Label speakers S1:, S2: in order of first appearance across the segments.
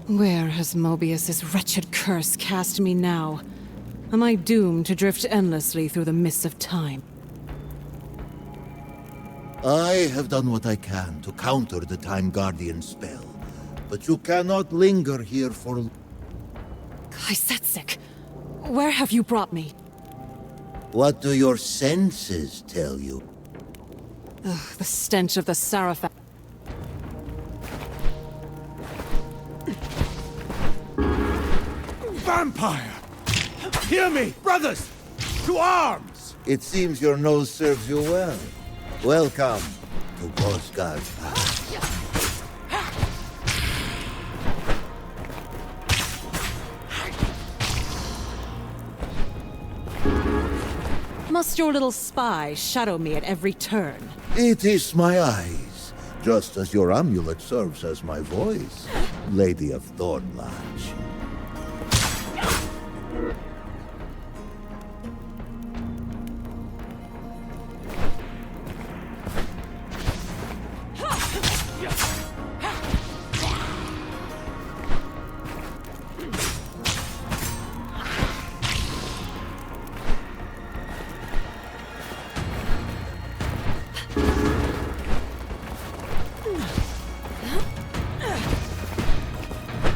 S1: Where has Mobius's wretched curse cast me now? Am I doomed to drift endlessly through the mists of time?
S2: I have done what I can to counter the Time Guardian spell, but you cannot linger here for...
S1: Kaisetsik, where have you brought me?
S2: What do your senses tell you?
S1: Ugh, the stench of the Sarafat.
S3: Vampire! Hear me, brothers! To arms!
S2: It seems your nose serves you well. Welcome to Bosgard.
S1: Must your little spy shadow me at every turn?
S2: It is my eyes, just as your amulet serves as my voice, Lady of Thornlatch.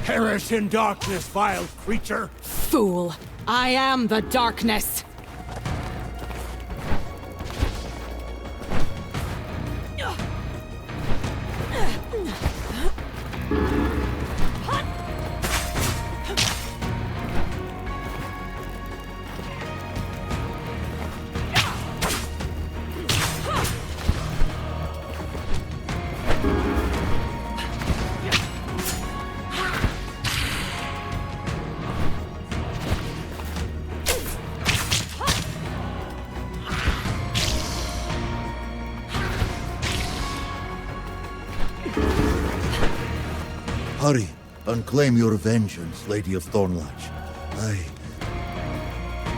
S3: Perish in darkness, vile creature!
S1: Fool! I am the darkness!
S2: Hurry, and claim your vengeance, Lady of Thornlatch.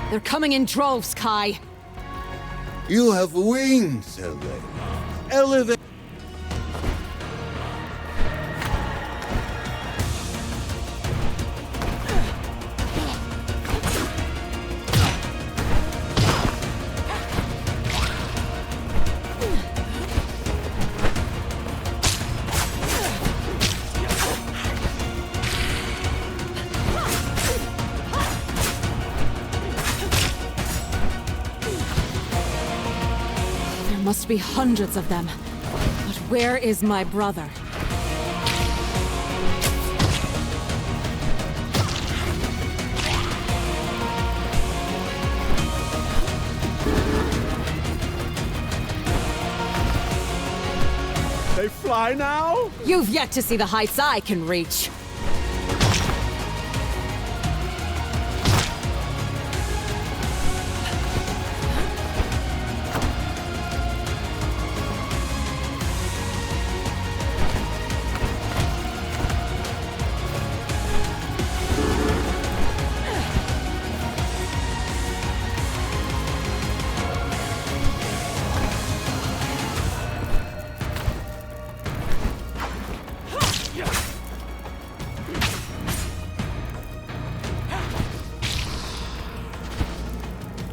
S1: They're coming in droves, Kai.
S2: You have wings, Elway. Elevate...
S1: There must be hundreds of them. But where is my brother?
S3: They fly now?
S1: You've yet to see the heights I can reach.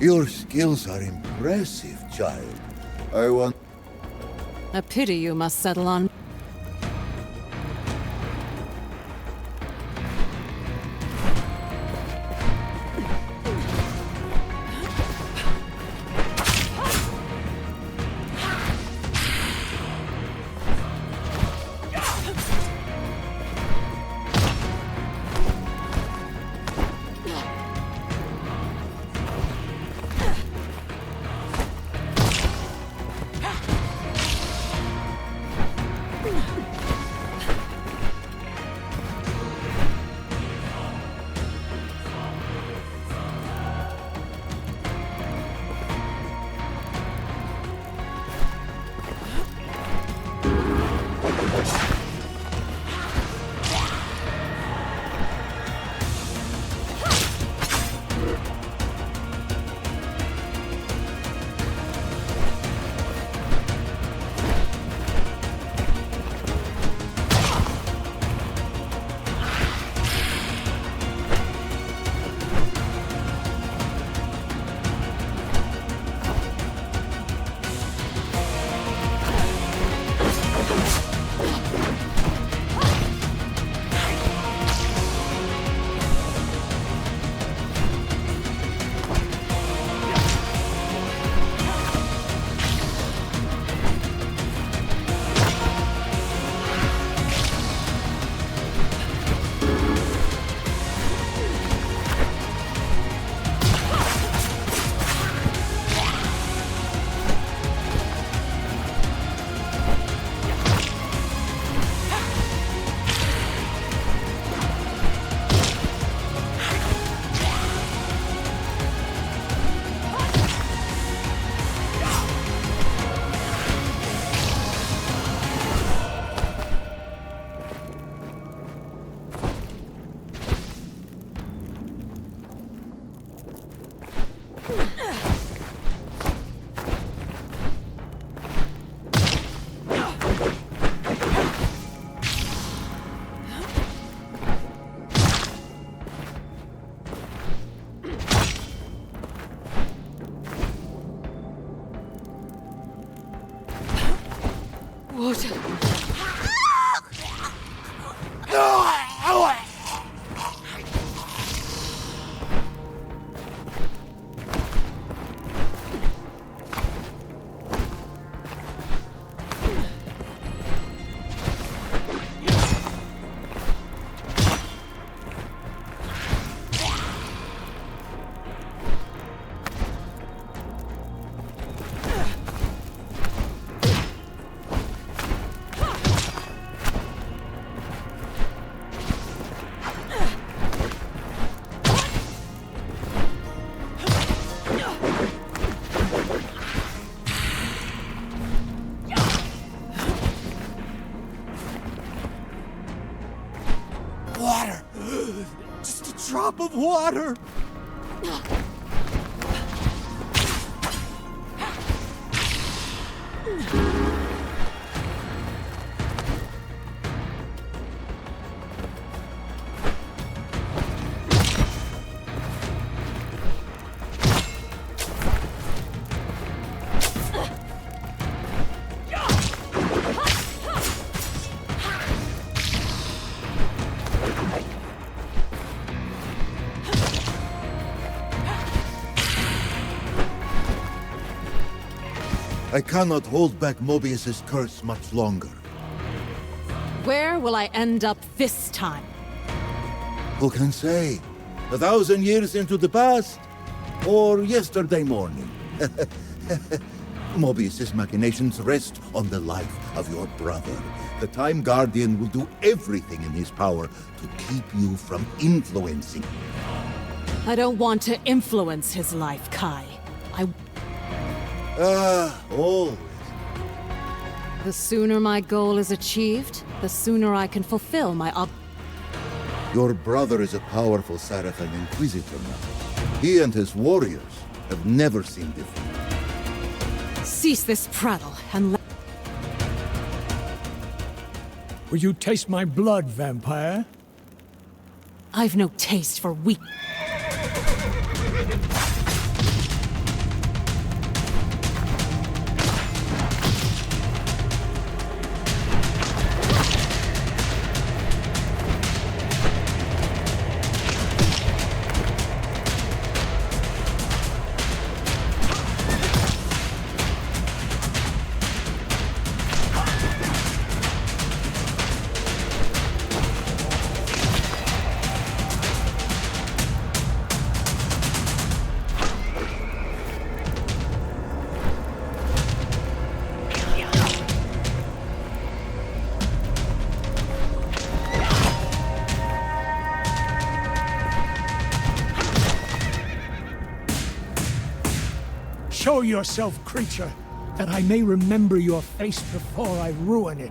S2: Your skills are impressive, child. I want...
S1: A pity you must settle on. What?
S3: Water! Just a drop of water!
S2: I cannot hold back Mobius's curse much longer.
S1: Where will I end up this time?
S2: Who can say? 1,000 years into the past? Or yesterday morning? Mobius's machinations rest on the life of your brother. The Time Guardian will do everything in his power to keep you from influencing.
S1: I don't want to influence his life, Kai.
S2: Always.
S1: The sooner my goal is achieved, the sooner I can fulfill my
S2: Your brother is a powerful Saracen Inquisitor now. He and his warriors have never seen defeat.
S1: Cease this prattle and let...
S3: Will you taste my blood, vampire?
S1: I've no taste for weak...
S3: Show yourself, creature, that I may remember your face before I ruin it.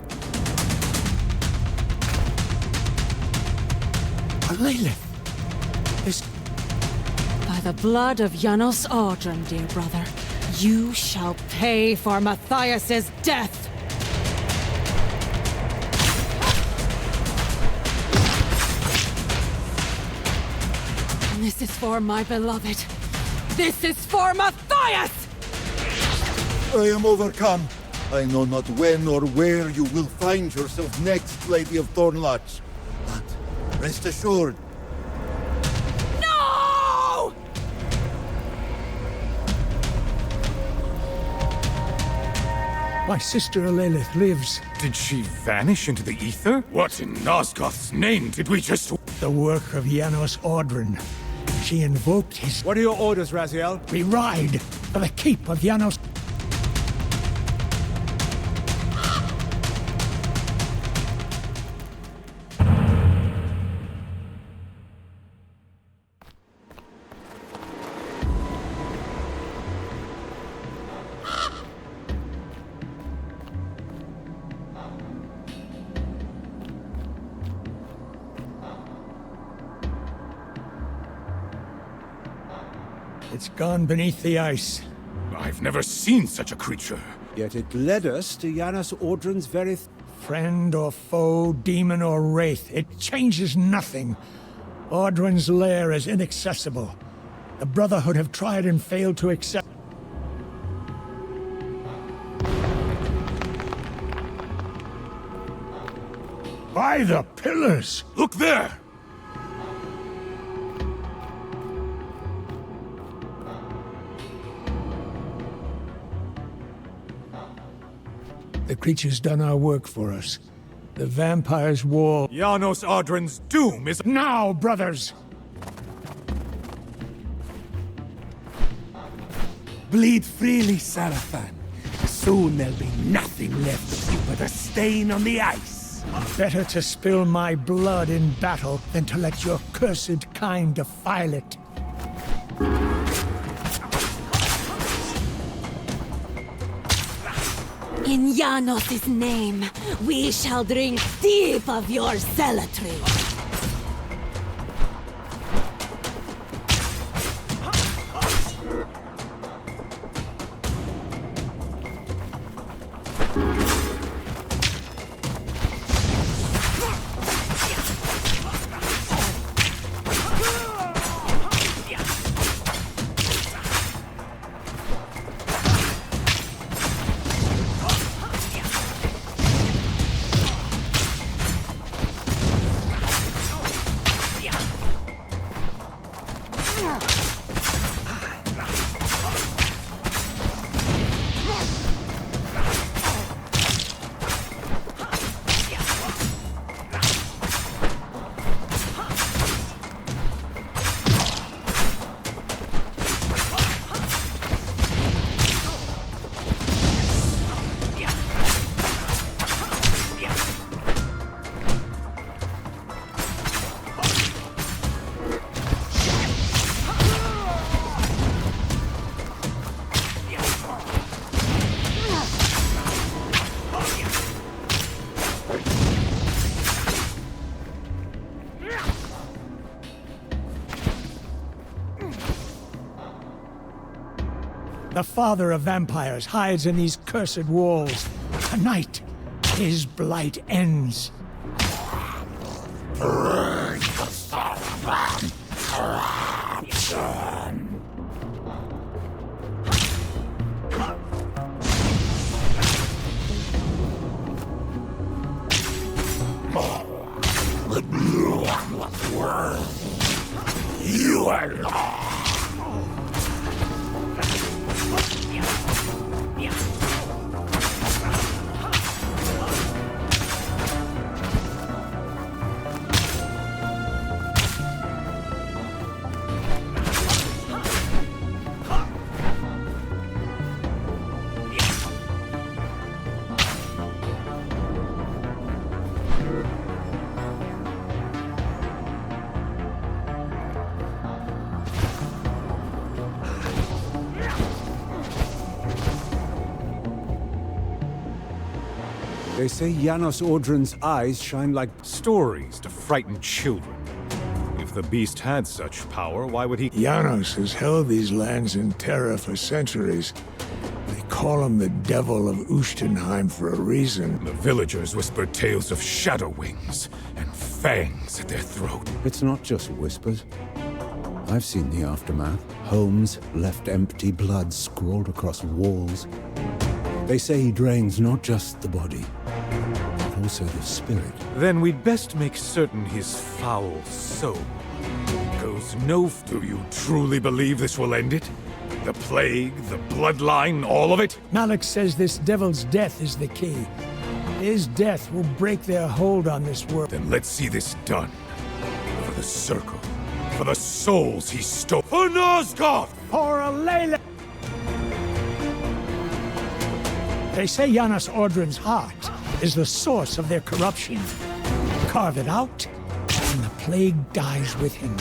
S3: Lilith! This...
S1: By the blood of Janos Audron, dear brother, you shall pay for Matthias's death! This is for my beloved. This is for Matthias!
S2: I am overcome. I know not when or where you will find yourself next, Lady of Thornlodge. But rest assured.
S1: No!
S3: My sister Lilith lives.
S4: Did she vanish into the ether? What in Nosgoth's name did we just...
S3: The work of Janos Audron. She invoked his...
S5: What are your orders, Raziel?
S3: We ride for the keep of Janos... It's gone beneath the ice.
S4: I've never seen such a creature.
S5: Yet it led us to Janos Audron's very...
S3: Friend or foe, demon or wraith, it changes nothing. Audron's lair is inaccessible. The Brotherhood have tried and failed to accept... By the pillars!
S4: Look there!
S3: The creature's done our work for us. The vampire's wall.
S4: Janos Ardren's doom is...
S3: Now, brothers!
S6: Bleed freely, Sarafan. Soon there'll be nothing left of you but a stain on the ice.
S3: Better to spill my blood in battle than to let your cursed kind defile it.
S7: In Janos' name, we shall drink deep of your zealotry.
S3: The father of vampires hides in these cursed walls. Tonight, his blight ends.
S6: You are lost.
S5: They say Janos Audren's eyes shine like...
S4: Stories to frighten children. If the beast had such power, why would he...
S3: Janos has held these lands in terror for centuries. They call him the Devil of Ustenheim for a reason.
S4: The villagers whispered tales of shadow wings and fangs at their throat.
S5: It's not just whispers. I've seen the aftermath. Homes left empty, blood scrawled across walls. They say he drains not just the body, but also the spirit.
S4: Then we'd best make certain his foul soul goes no... Do you truly believe this will end it? The plague, the bloodline, all of it?
S3: Malik says this devil's death is the key. His death will break their hold on this world.
S4: Then let's see this done. For the Circle. For the souls he stole. For Nosgoth!
S3: For a Layla! They say Janos Audren's heart is the source of their corruption. Carve it out, and the plague dies with him.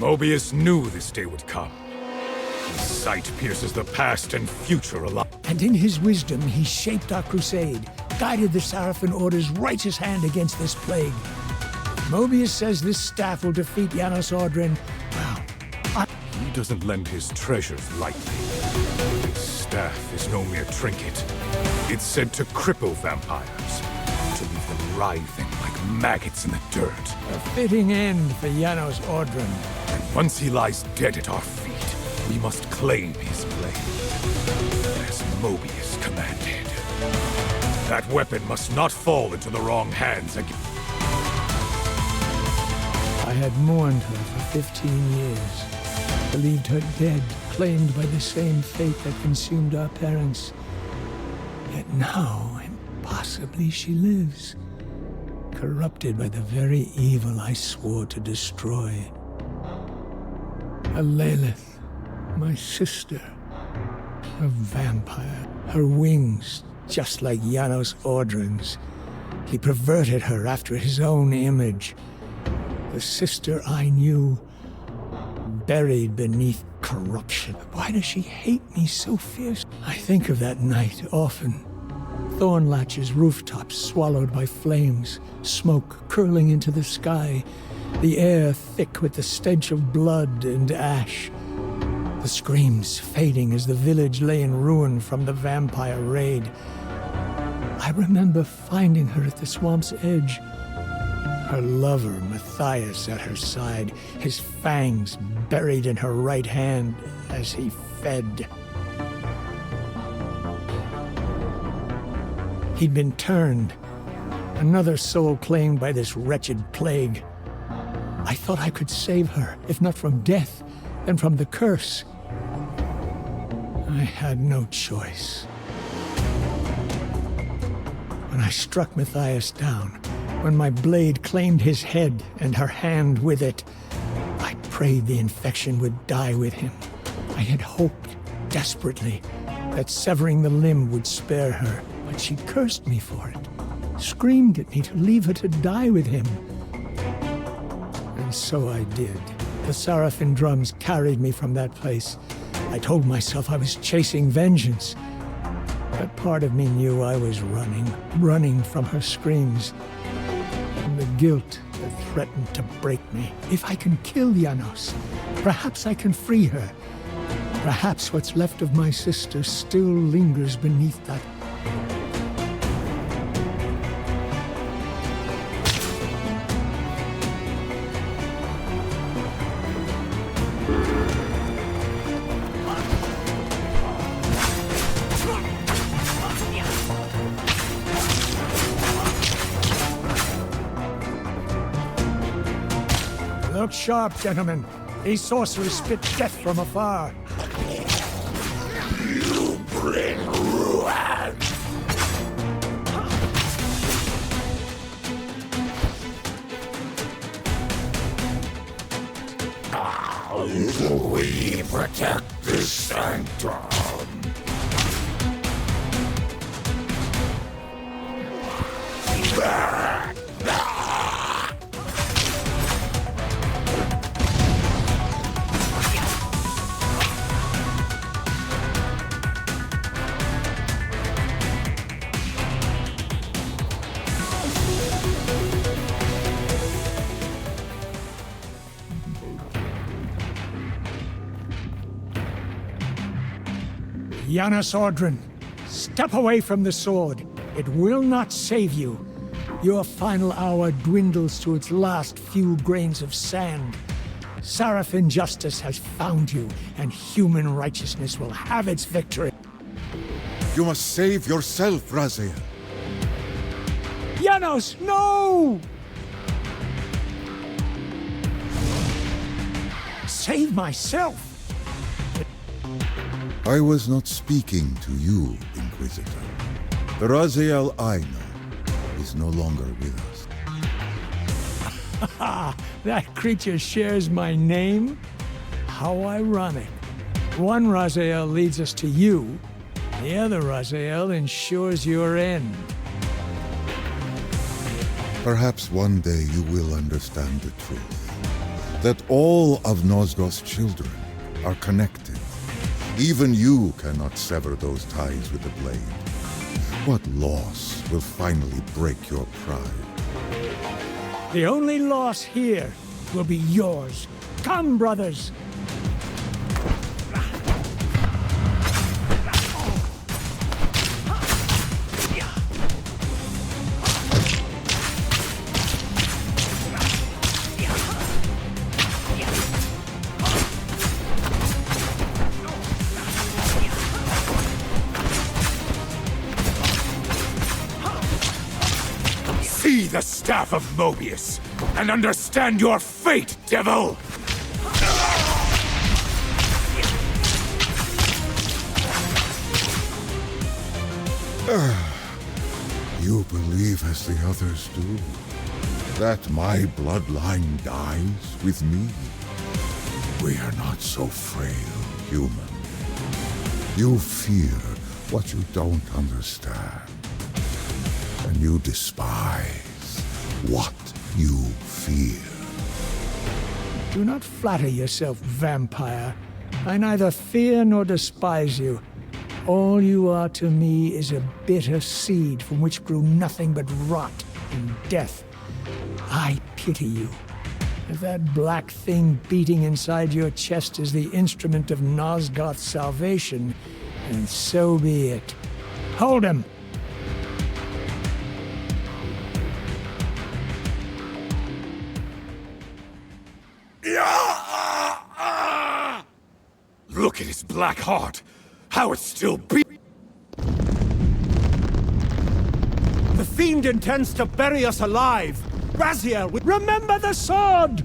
S4: Mobius knew this day would come. His sight pierces the past and future alike.
S3: And in his wisdom, he shaped our crusade, guided the Sarafan Order's righteous hand against this plague. Mobius says this staff will defeat Janos Audren. Well,
S4: He doesn't lend his treasures lightly. His staff is no mere trinket. It's said to cripple vampires, to leave them writhing like maggots in the dirt.
S3: A fitting end for Janos Ordren.
S4: And once he lies dead at our feet, we must claim his blade, as Mobius commanded. That weapon must not fall into the wrong hands again.
S3: I had mourned her for 15 years, believed her dead, claimed by the same fate that consumed our parents. Yet now, impossibly, she lives, corrupted by the very evil I swore to destroy. A Lilith, my sister, a vampire, her wings just like Janos Ordren's. He perverted her after his own image. The sister I knew, buried beneath corruption. Why does she hate me so fierce? I think of that night often. Thornlatch's rooftops swallowed by flames, smoke curling into the sky, the air thick with the stench of blood and ash. The screams fading as the village lay in ruin from the vampire raid. I remember finding her at the swamp's edge. Her lover, Matthias, at her side, his fangs buried in her right hand as he fed. He'd been turned, another soul claimed by this wretched plague. I thought I could save her, if not from death, then from the curse. I had no choice. When I struck Matthias down, when my blade claimed his head and her hand with it, I prayed the infection would die with him. I had hoped, desperately, that severing the limb would spare her, but she cursed me for it, screamed at me to leave her to die with him. And so I did. The Sarafin drums carried me from that place. I told myself I was chasing vengeance, but part of me knew I was running from her screams, from the guilt that threatened to break me. If I can kill Janos, perhaps I can free her. Perhaps what's left of my sister still lingers beneath that. Look sharp, gentlemen. These sorcerers spit death from afar.
S6: You bring ruin! How do we protect this sanctum?
S3: Janos Ordren, step away from the sword. It will not save you. Your final hour dwindles to its last few grains of sand. Sarafin justice has found you, and human righteousness will have its victory.
S2: You must save yourself, Raziel.
S3: Janos, no! Save myself!
S2: I was not speaking to you, Inquisitor. The Raziel I know is no longer with us.
S3: That creature shares my name? How ironic. One Raziel leads us to you, the other Raziel ensures your end.
S2: Perhaps one day you will understand the truth. That all of Nosgoth's children are connected. Even you cannot sever those ties with the blade. What loss will finally break your pride?
S3: The only loss here will be yours. Come, brothers!
S4: the staff of Mobius, and understand your fate, devil!
S2: You believe as the others do, that my bloodline dies with me? We are not so frail, human. You fear what you don't understand, and you despise what you fear.
S3: Do not flatter yourself, vampire. I neither fear nor despise you. All you are to me is a bitter seed from which grew nothing but rot and death. I pity you. If that black thing beating inside your chest is the instrument of Nosgoth's salvation, then so be it. Hold him!
S4: Look at his black heart! How it's still beating!
S3: The fiend intends to bury us alive! Raziel, remember the sword!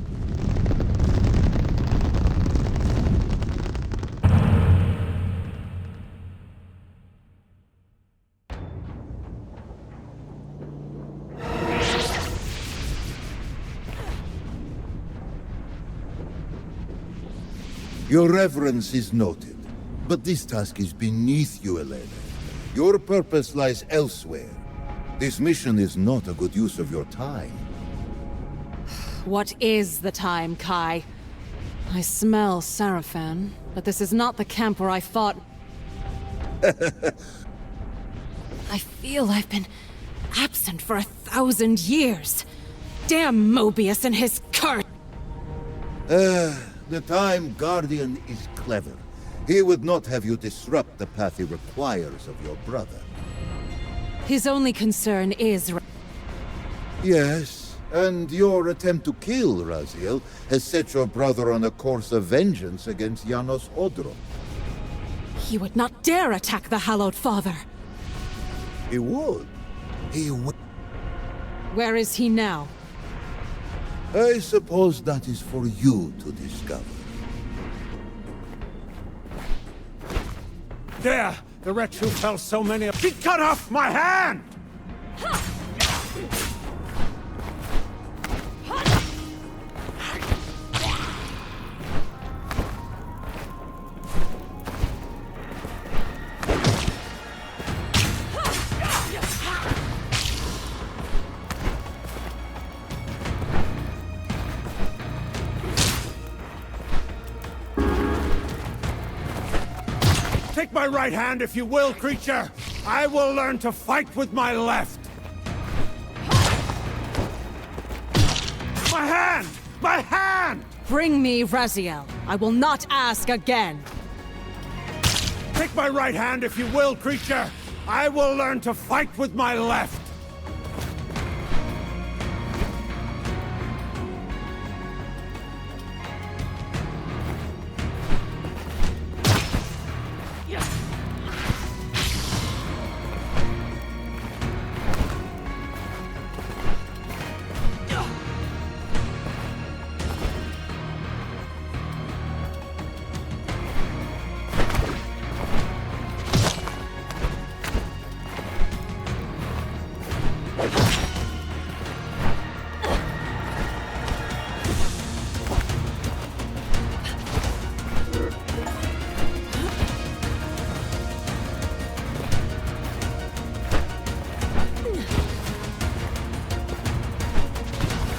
S2: Your reverence is noted, but this task is beneath you, Elena. Your purpose lies elsewhere. This mission is not a good use of your time.
S1: What is the time, Kai? I smell Sarafan, but this is not the camp where I fought. I feel I've been absent for 1,000 years. Damn Mobius and his curse!
S2: The Time Guardian is clever. He would not have you disrupt the path he requires of your brother.
S1: His only concern is...
S2: Yes, and your attempt to kill Raziel has set your brother on a course of vengeance against Janos Odro.
S1: He would not dare attack the Hallowed Father.
S2: He would. He would.
S1: Where is he now?
S2: I suppose that is for you to discover.
S3: There! The wretch who fell so many... He cut off my hand! Take my right hand if you will, creature! I will learn to fight with my left! My hand! My hand!
S1: Bring me Raziel. I will not ask again.
S3: Take my right hand if you will, creature! I will learn to fight with my left!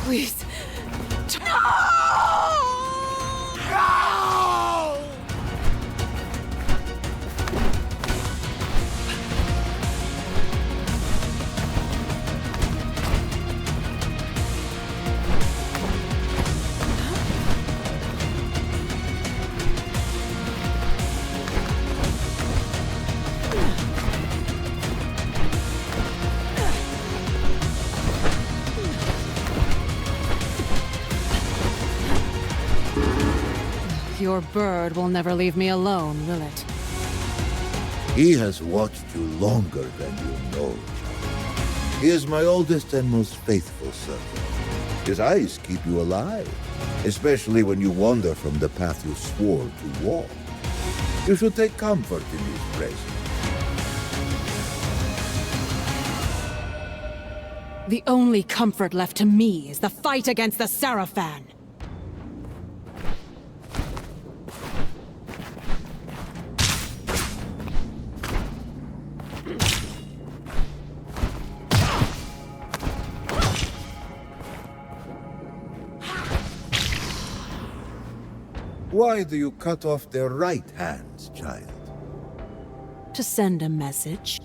S1: Please. Your bird will never leave me alone, will it?
S2: He has watched you longer than you know. He is my oldest and most faithful servant. His eyes keep you alive, especially when you wander from the path you swore to walk. You should take comfort in his presence.
S1: The only comfort left to me is the fight against the Sarafan.
S2: Why do you cut off their right hands, child?
S1: To send a message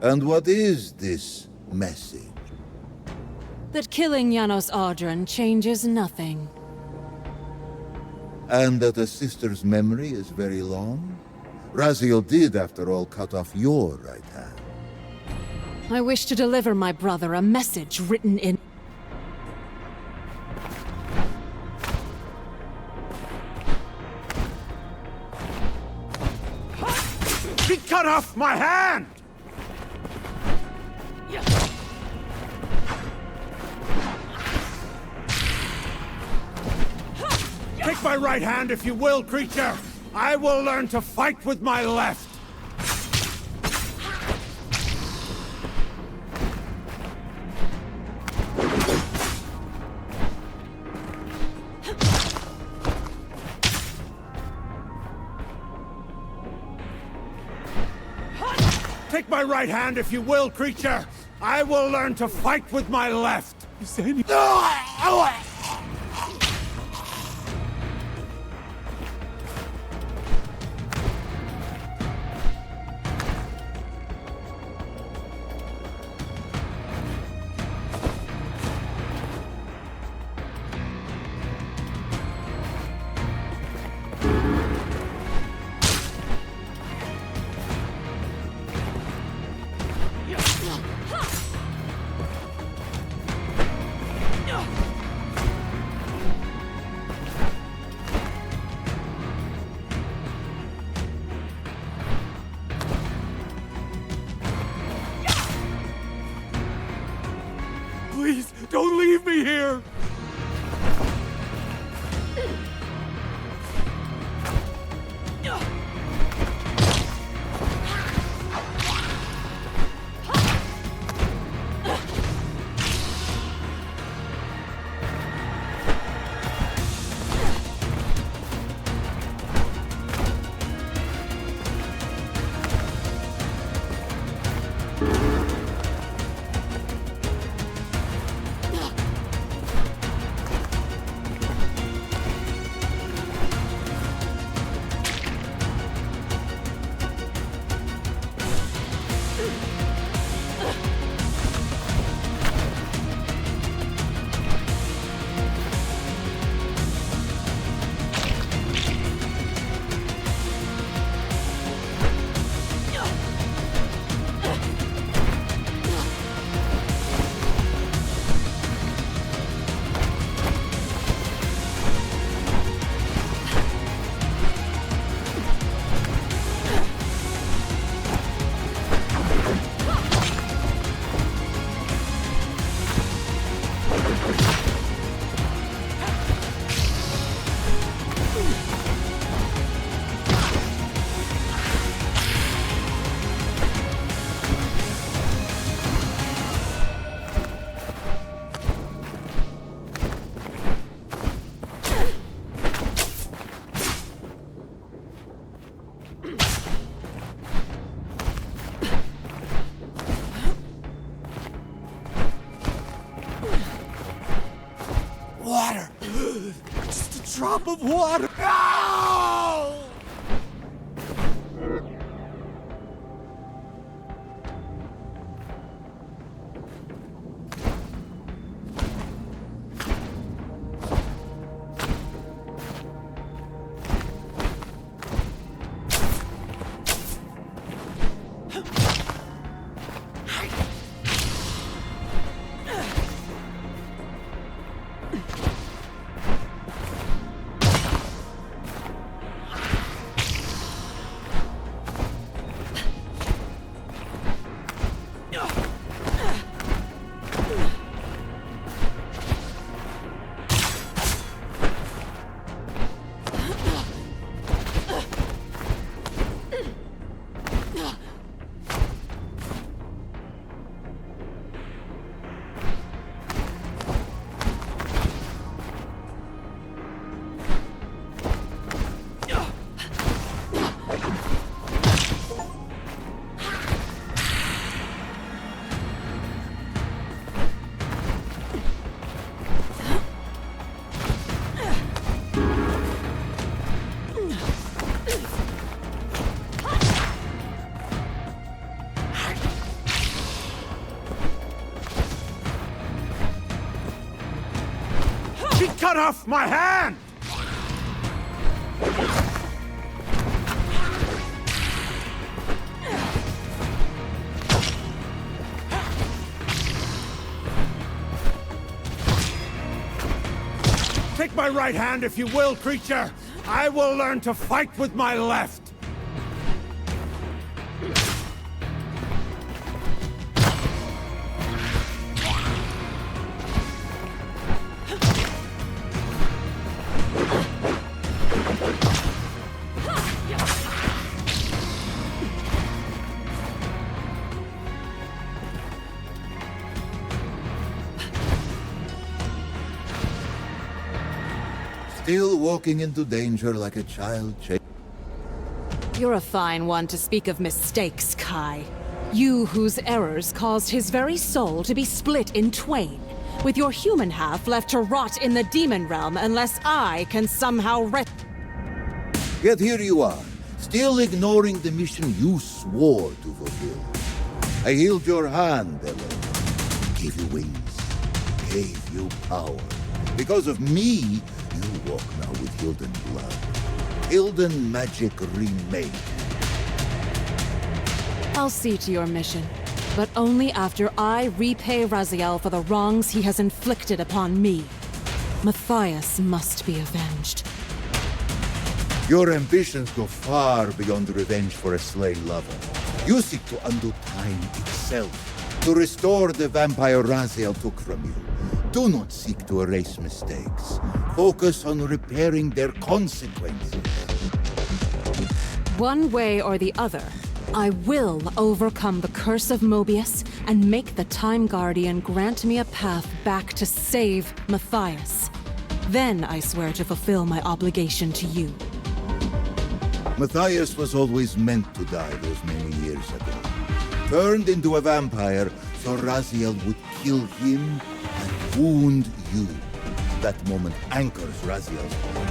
S2: And what is this message?
S1: that killing Janos Audron changes nothing.
S2: And that a sister's memory is very long? Raziel did, after all, cut off your right hand.
S1: I wish to deliver my brother a message written in...
S4: He cut off my hand! Take my right hand if you will, creature! I will learn to fight with my left! Take my right hand if you will, creature! I will learn to fight with my left! Please, don't leave me here! Water! Just a drop of water! No!
S6: Cut off my hand! Take my right hand if you will, creature. I will learn to fight with my left.
S2: Still walking into danger like a child.
S1: You're a fine one to speak of mistakes, Kai. You whose errors caused his very soul to be split in twain, with your human half left to rot in the demon realm unless I can somehow
S2: Yet here you are, still ignoring the mission you swore to fulfill. I healed your hand, Elo. Gave you wings. Gave you power. Because of me, you walk now with Hilden blood. Hilden magic remade.
S1: I'll see to your mission, but only after I repay Raziel for the wrongs he has inflicted upon me. Matthias must be avenged.
S2: Your ambitions go far beyond revenge for a slain lover. You seek to undo time itself, to restore the vampire Raziel took from you. Do not seek to erase mistakes. Focus on repairing their consequences.
S1: One way or the other, I will overcome the curse of Mobius and make the Time Guardian grant me a path back to save Matthias. Then I swear to fulfill my obligation to you.
S2: Matthias was always meant to die those many years ago. Turned into a vampire so Raziel would kill him and wound you. That moment anchors Raziel's hold.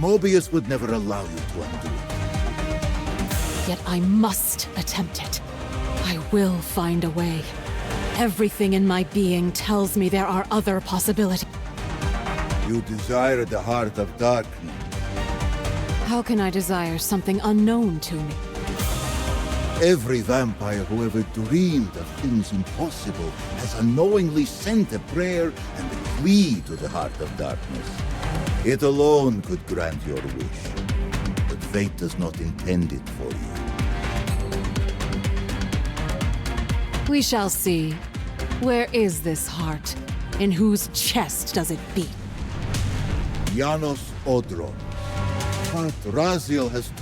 S2: Mobius would never allow you to undo it.
S1: Yet I must attempt it. I will find a way. Everything in my being tells me there are other possibilities.
S2: You desire the heart of darkness.
S1: How can I desire something unknown to me?
S2: Every vampire who ever dreamed of things impossible has unknowingly sent a prayer and a plea to the heart of darkness. It alone could grant your wish, but fate does not intend it for you.
S1: We shall see. Where is this heart? In whose chest does it beat?
S2: Janos Odron. But Raziel has...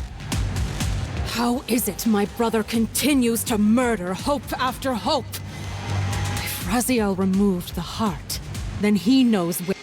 S1: How is it my brother continues to murder hope after hope? If Raziel removed the heart, then he knows where...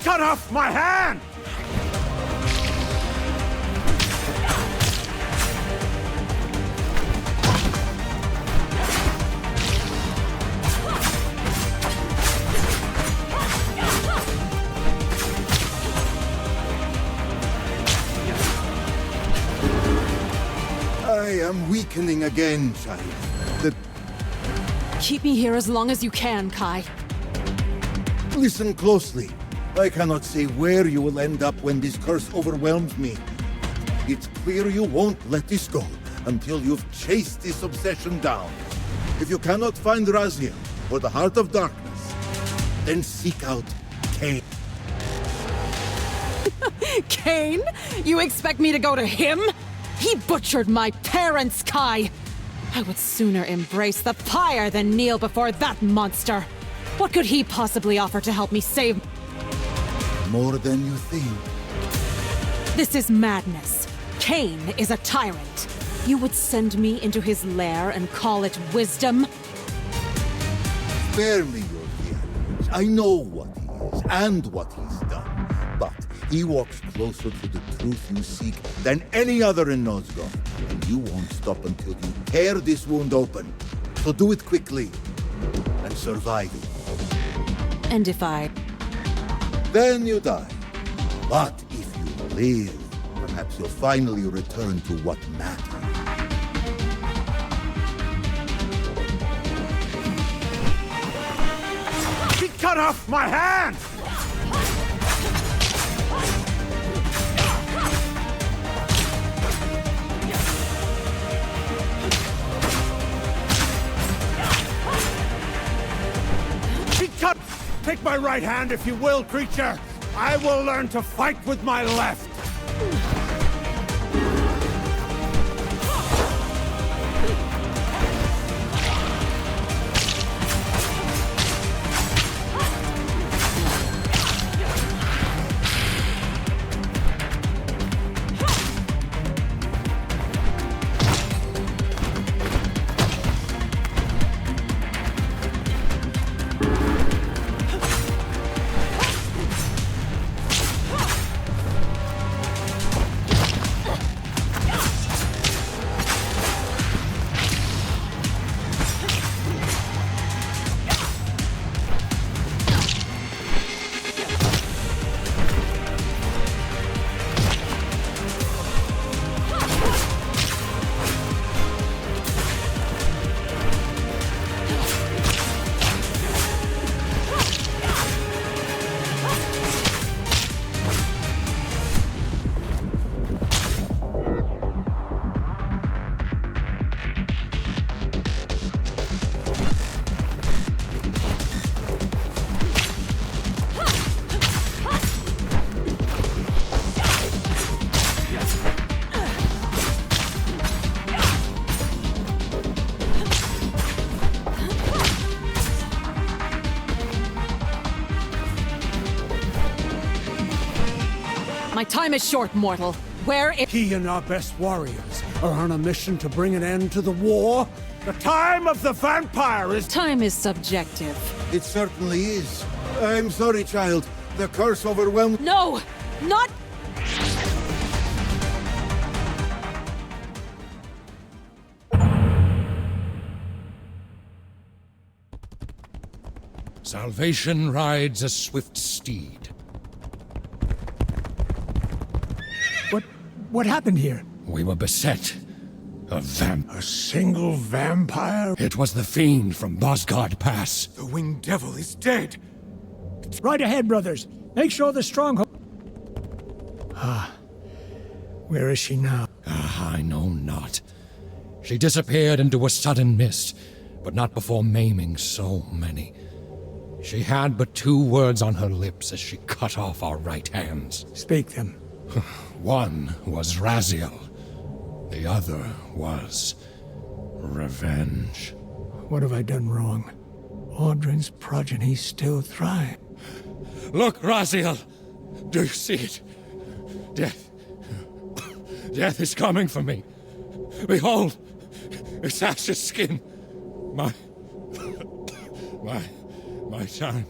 S6: Cut off my hand!
S2: I am weakening again, child.
S1: Keep me here as long as you can, Kai.
S2: Listen closely. I cannot say where you will end up when this curse overwhelms me. It's clear you won't let this go until you've chased this obsession down. If you cannot find Raziel or the Heart of Darkness, then seek out Kain.
S1: Kain? You expect me to go to him? He butchered my parents, Kai. I would sooner embrace the pyre than kneel before that monster. What could he possibly offer to help me save?
S2: More than you think.
S1: This is madness. Kain is a tyrant. You would send me into his lair and call it wisdom?
S2: Spare me your theatrics. I know what he is and what he's done. But he walks closer to the truth you seek than any other in Nosgoth. And you won't stop until you tear this wound open. So do it quickly and survive it.
S1: And if I...
S2: Then you die. But if you live, perhaps you'll finally return to what matters.
S4: He cut off my hand! He cut... Take my right hand if you will, creature. I will learn to fight with my left.
S1: My time is short, mortal. Where is...
S6: He and our best warriors are on a mission to bring an end to the war. The time of the vampire is...
S1: Time is subjective.
S2: It certainly is. I'm sorry, child. The curse overwhelmed...
S1: No! Not...
S4: Salvation rides a swift steed.
S3: What happened here?
S4: We were beset. A
S3: A single vampire?
S4: It was the fiend from Bosgard Pass.
S6: The winged devil is dead.
S3: Right ahead, brothers. Make sure the stronghold... Where is she now?
S4: I know not. She disappeared into a sudden mist, but not before maiming so many. She had but 2 words on her lips as she cut off our right hands.
S3: Speak them.
S4: One was Raziel. The other was... revenge.
S3: What have I done wrong? Audrin's progeny still thrive.
S4: Look, Raziel! Do you see it? Death. Death is coming for me. Behold! Its ashes skin. My time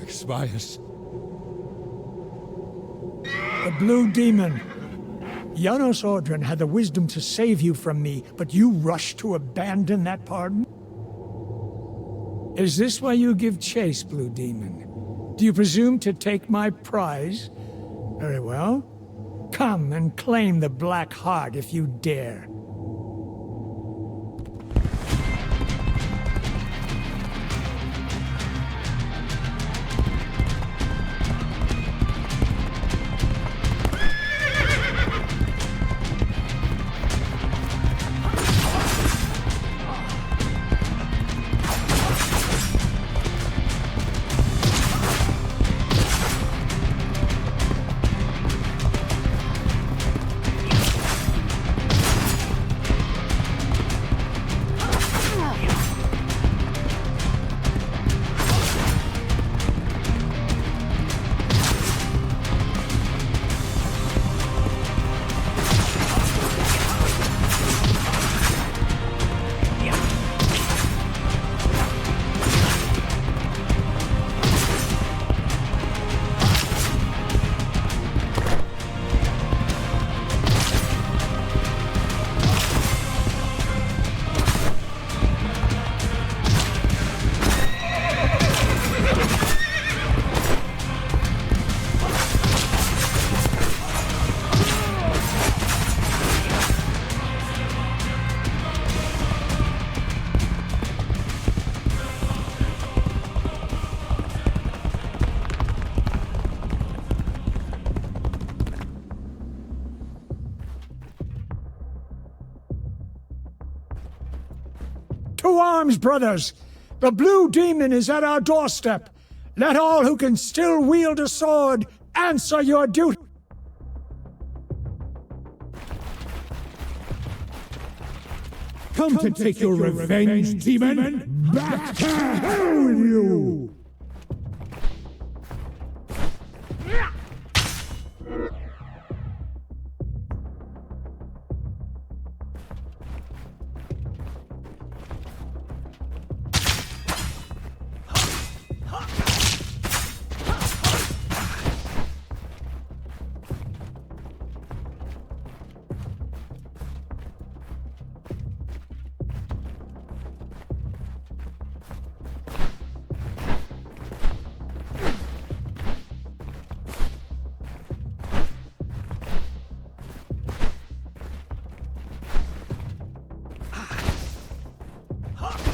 S4: expires.
S3: The Blue Demon. Janos Audrin had the wisdom to save you from me, but you rushed to abandon that pardon? Is this why you give chase, Blue Demon? Do you presume to take my prize? Very well. Come and claim the Black Heart if you dare. To arms, brothers! The blue demon is at our doorstep. Let all who can still wield a sword answer your duty.
S6: Come to take your revenge, demon! Back to hell with you!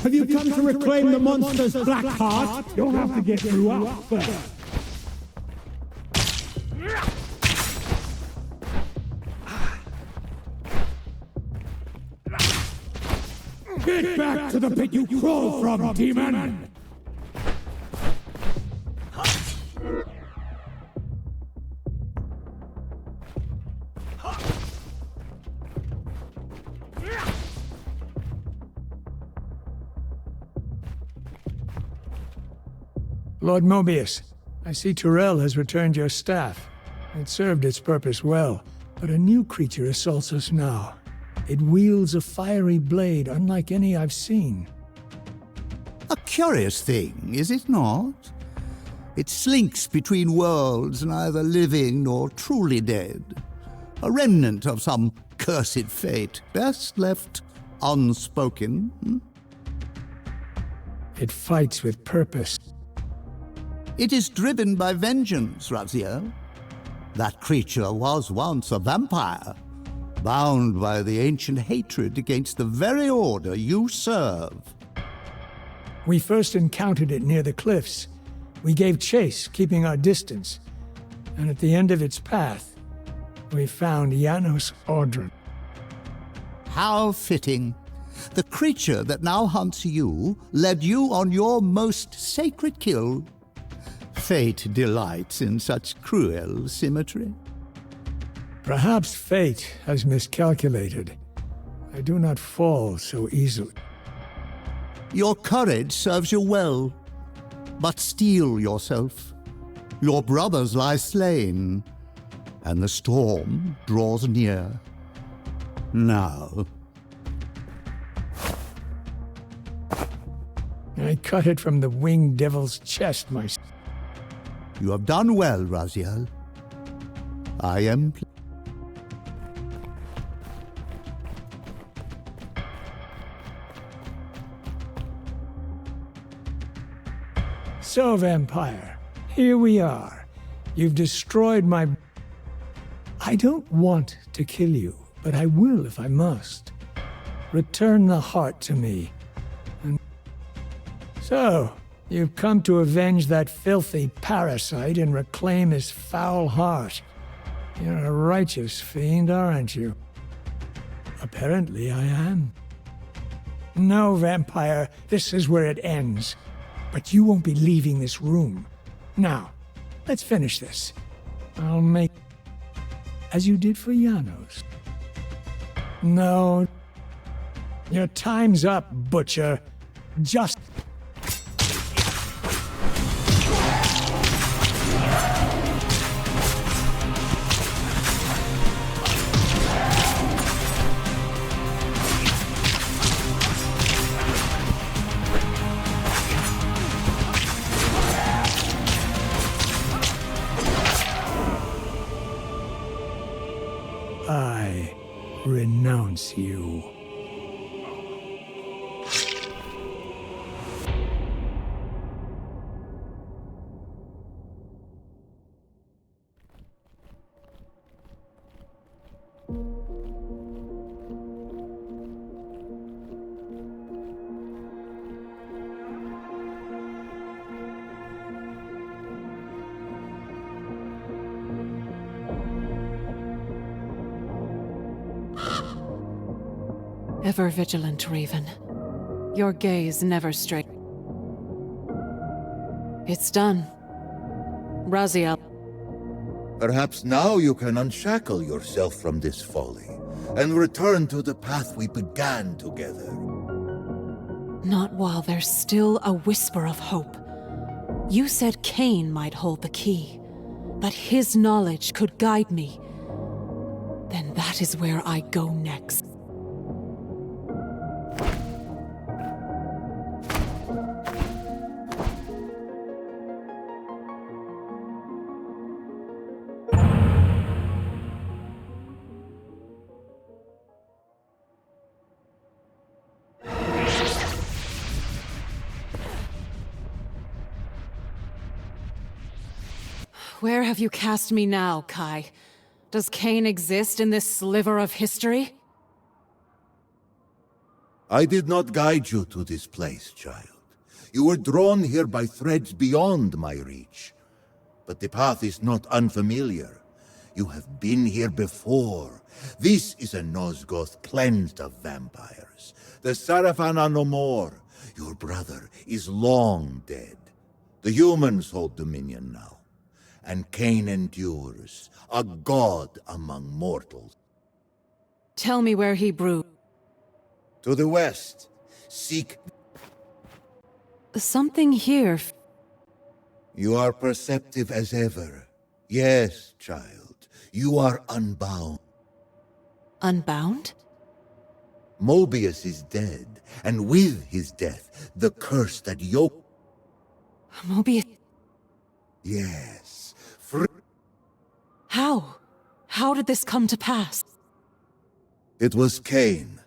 S6: Have you come to reclaim the monster's black heart? You'll have to get through us first. Get back to the pit you crawled from, demon!
S3: Lord Mobius, I see Tyrell has returned your staff. It served its purpose well, but a new creature assaults us now. It wields a fiery blade unlike any I've seen.
S8: A curious thing, is it not? It slinks between worlds, neither living nor truly dead. A remnant of some cursed fate, best left unspoken.
S3: It fights with purpose.
S8: It is driven by vengeance, Raziel. That creature was once a vampire, bound by the ancient hatred against the very order you serve.
S3: We first encountered it near the cliffs. We gave chase, keeping our distance. And at the end of its path, we found Janos Audron.
S8: How fitting. The creature that now hunts you led you on your most sacred kill. Fate delights in such cruel symmetry.
S3: Perhaps fate has miscalculated. I do not fall so easily.
S8: Your courage serves you well, but steel yourself. Your brothers lie slain, and the storm draws near. Now.
S3: I cut it from the winged devil's chest, my...
S8: You have done well, Raziel. I am...
S3: So, Vampire, here we are. You've destroyed my... I don't want to kill you, but I will if I must. Return the heart to me. And... So, you've come to avenge that filthy parasite and reclaim his foul heart. You're a righteous fiend, aren't you? Apparently I am. No, Vampire, this is where it ends. But you won't be leaving this room. Now, let's finish this. I'll make... as you did for Janos. No. Your time's up, Butcher. Just... I renounce you.
S1: Ever vigilant, Raven. Your gaze never straight. It's done. Raziel.
S2: Perhaps now you can unshackle yourself from this folly, and return to the path we began together.
S1: Not while there's still a whisper of hope. You said Kain might hold the key, that his knowledge could guide me. Then that is where I go next. Where have you cast me now, Kai? Does Kain exist in this sliver of history?
S2: I did not guide you to this place, child. You were drawn here by threads beyond my reach. But the path is not unfamiliar. You have been here before. This is a Nosgoth cleansed of vampires. The Sarafan are no more. Your brother is long dead. The humans hold dominion now. And Kain endures, a god among mortals.
S1: Tell me where he brewed.
S2: To the west, seek...
S1: Something here.
S2: You are perceptive as ever. Yes, child, you are unbound.
S1: Unbound?
S2: Mobius is dead, and with his death, the curse that yoked...
S1: Mobius...
S2: Yes.
S1: How? How did this come to pass?
S2: It was Kain.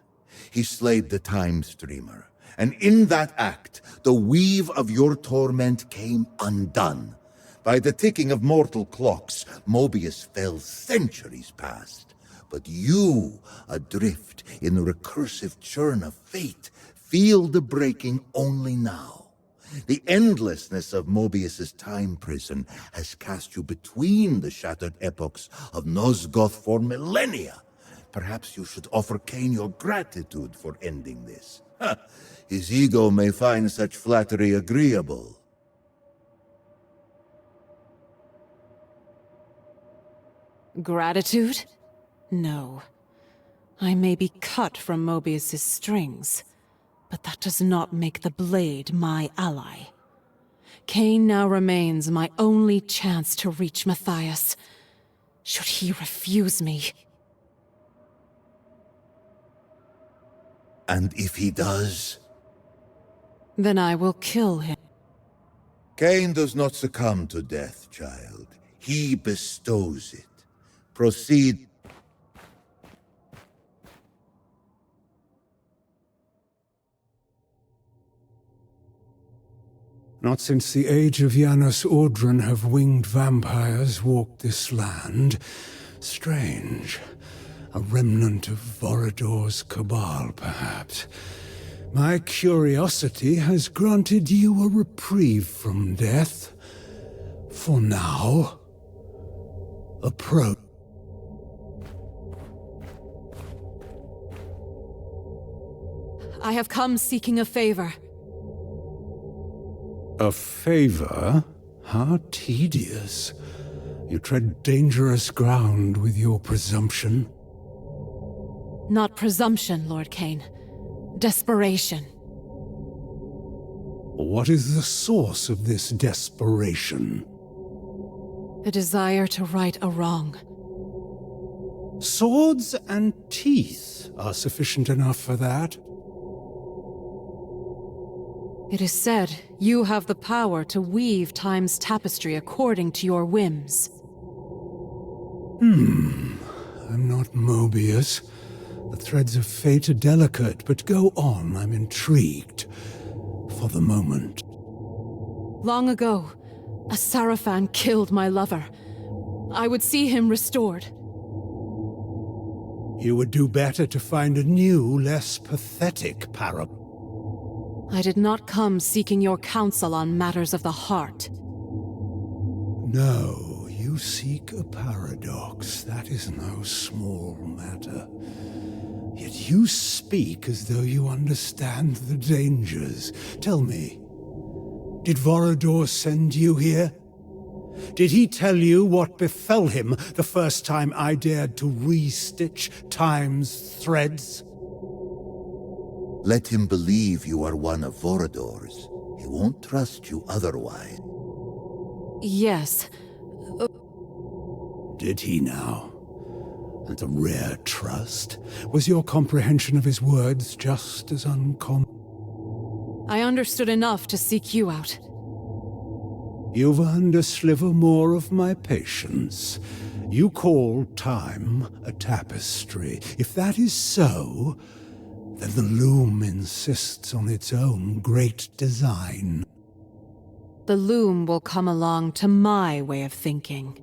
S2: He slayed the Time Streamer, and in that act, the weave of your torment came undone. By the ticking of mortal clocks, Mobius fell centuries past. But you, adrift in the recursive churn of fate, feel the breaking only now. The endlessness of Mobius's time prison has cast you between the shattered epochs of Nosgoth for millennia. Perhaps you should offer Kain your gratitude for ending this. His ego may find such flattery agreeable.
S1: Gratitude? No. I may be cut from Mobius's strings, but that does not make the blade my ally. Kain now remains my only chance to reach Matthias. Should he refuse me...
S2: And if he does?
S1: Then I will kill him.
S2: Kain does not succumb to death, child. He bestows it. Proceed.
S5: Not since the age of Janos Audron have winged vampires walked this land. Strange. A remnant of Vorador's cabal, perhaps. My curiosity has granted you a reprieve from death. For now. Approach.
S1: I have come seeking a favor.
S5: A favor? How tedious. You tread dangerous ground with your presumption.
S1: Not presumption, Lord Kain. Desperation.
S5: What is the source of this desperation?
S1: The desire to right a wrong.
S5: Swords and teeth are sufficient enough for that.
S1: It is said you have the power to weave time's tapestry according to your whims.
S5: I'm not Mobius. The threads of fate are delicate, but go on, I'm intrigued. For the moment.
S1: Long ago, a Sarafan killed my lover. I would see him restored.
S5: You would do better to find a new, less pathetic parable.
S1: I did not come seeking your counsel on matters of the heart.
S5: No, you seek a paradox. That is no small matter. Yet you speak as though you understand the dangers. Tell me, did Vorador send you here? Did he tell you what befell him the first time I dared to re-stitch time's threads?
S2: Let him believe you are one of Vorador's. He won't trust you otherwise.
S1: Yes.
S5: Did he now? And a rare trust? Was your comprehension of his words just as uncommon?
S1: I understood enough to seek you out.
S5: You've earned a sliver more of my patience. You call time a tapestry. If that is so, then the loom insists on its own great design.
S1: The loom will come along to my way of thinking.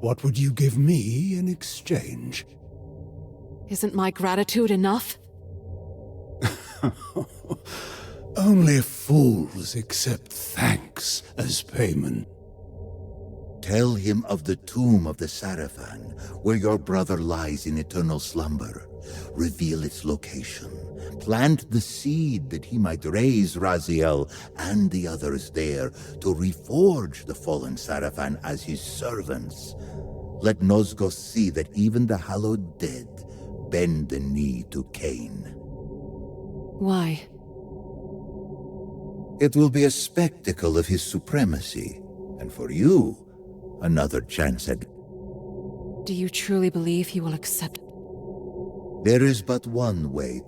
S5: What would you give me in exchange?
S1: Isn't my gratitude enough?
S5: Only fools accept thanks as payment.
S2: Tell him of the tomb of the Sarafan, where your brother lies in eternal slumber. Reveal its location. Plant the seed that he might raise Raziel and the others there to reforge the fallen Sarafan as his servants. Let Nosgoth see that even the hallowed dead bend the knee to Kain.
S1: Why?
S2: It will be a spectacle of his supremacy, and for you, another chance at...
S1: Do you truly believe he will accept?
S2: There is but one way.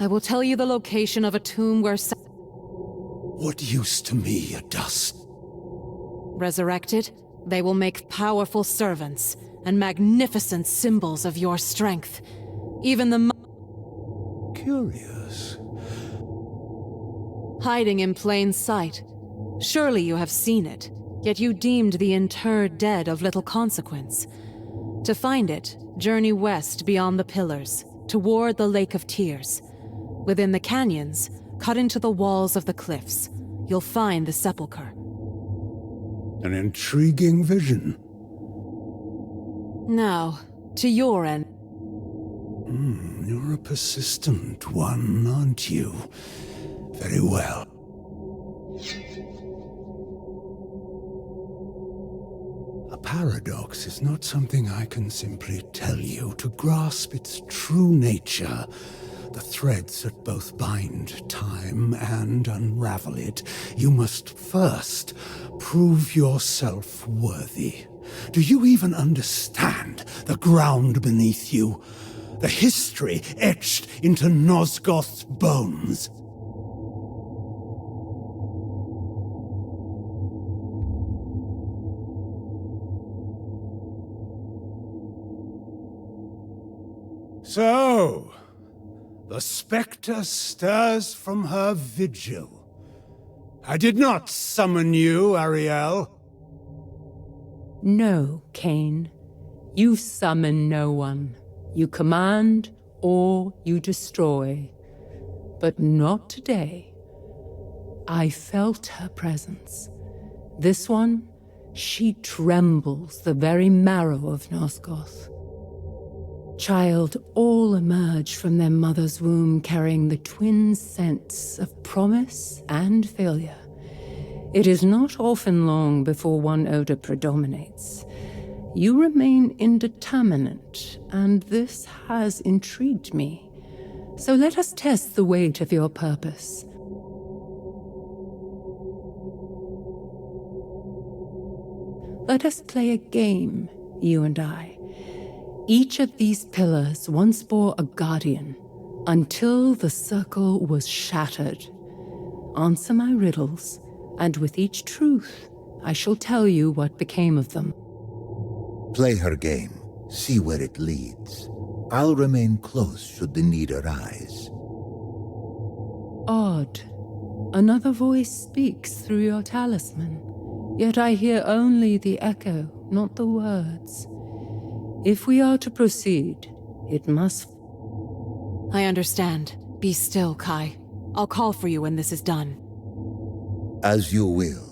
S1: I will tell you the location of a tomb where
S5: What use to me a dust?
S1: resurrected, they will make powerful servants and magnificent symbols of your strength. Even the
S5: Curious.
S1: hiding in plain sight. Surely you have seen it, yet you deemed the interred dead of little consequence. To find it, journey west beyond the pillars, toward the Lake of Tears. Within the canyons, cut into the walls of the cliffs, you'll find the sepulchre.
S5: An intriguing vision.
S1: Now, to your end.
S5: You're a persistent one, aren't you? Very well. A paradox is not something I can simply tell you. To grasp its true nature, the threads that both bind time and unravel it, you must first prove yourself worthy. Do you even understand the ground beneath you? The history etched into Nosgoth's bones? So, the spectre stirs from her vigil. I did not summon you, Ariel.
S9: No, Kain. You summon no one. You command or you destroy. But not today. I felt her presence. This one, she trembles the very marrow of Nosgoth. Child, all emerge from their mother's womb carrying the twin scents of promise and failure. It is not often long before one odor predominates. You remain indeterminate, and this has intrigued me. So let us test the weight of your purpose. Let us play a game, you and I. Each of these pillars once bore a guardian, until the circle was shattered. Answer my riddles, and with each truth, I shall tell you what became of them.
S2: Play her game. See where it leads. I'll remain close should the need arise.
S9: Odd. Another voice speaks through your talisman, yet I hear only the echo, not the words. If we are to proceed, it must...
S1: I understand. Be still, Kai. I'll call for you when this is done.
S2: As you will.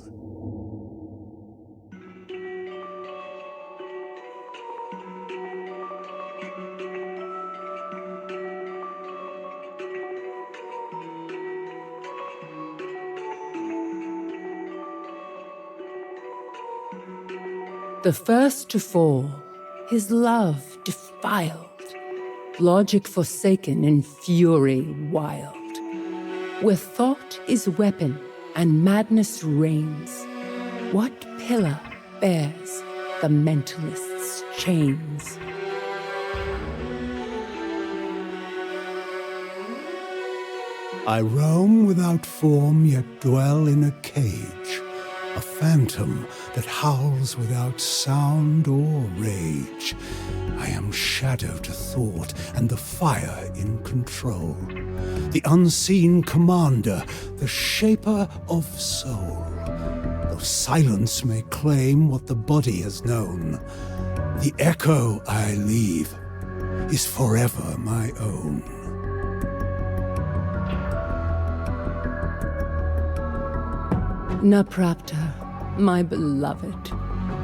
S9: The first to fall, his love defiled, logic forsaken in fury wild. Where thought is weapon and madness reigns, what pillar bears the mentalist's chains?
S5: I roam without form, yet dwell in a cage, a phantom that howls without sound or rage. I am shadow to thought, and the fire in control, the unseen commander, the shaper of soul. Though silence may claim what the body has known, the echo I leave is forever my own.
S9: Naprapta, my beloved,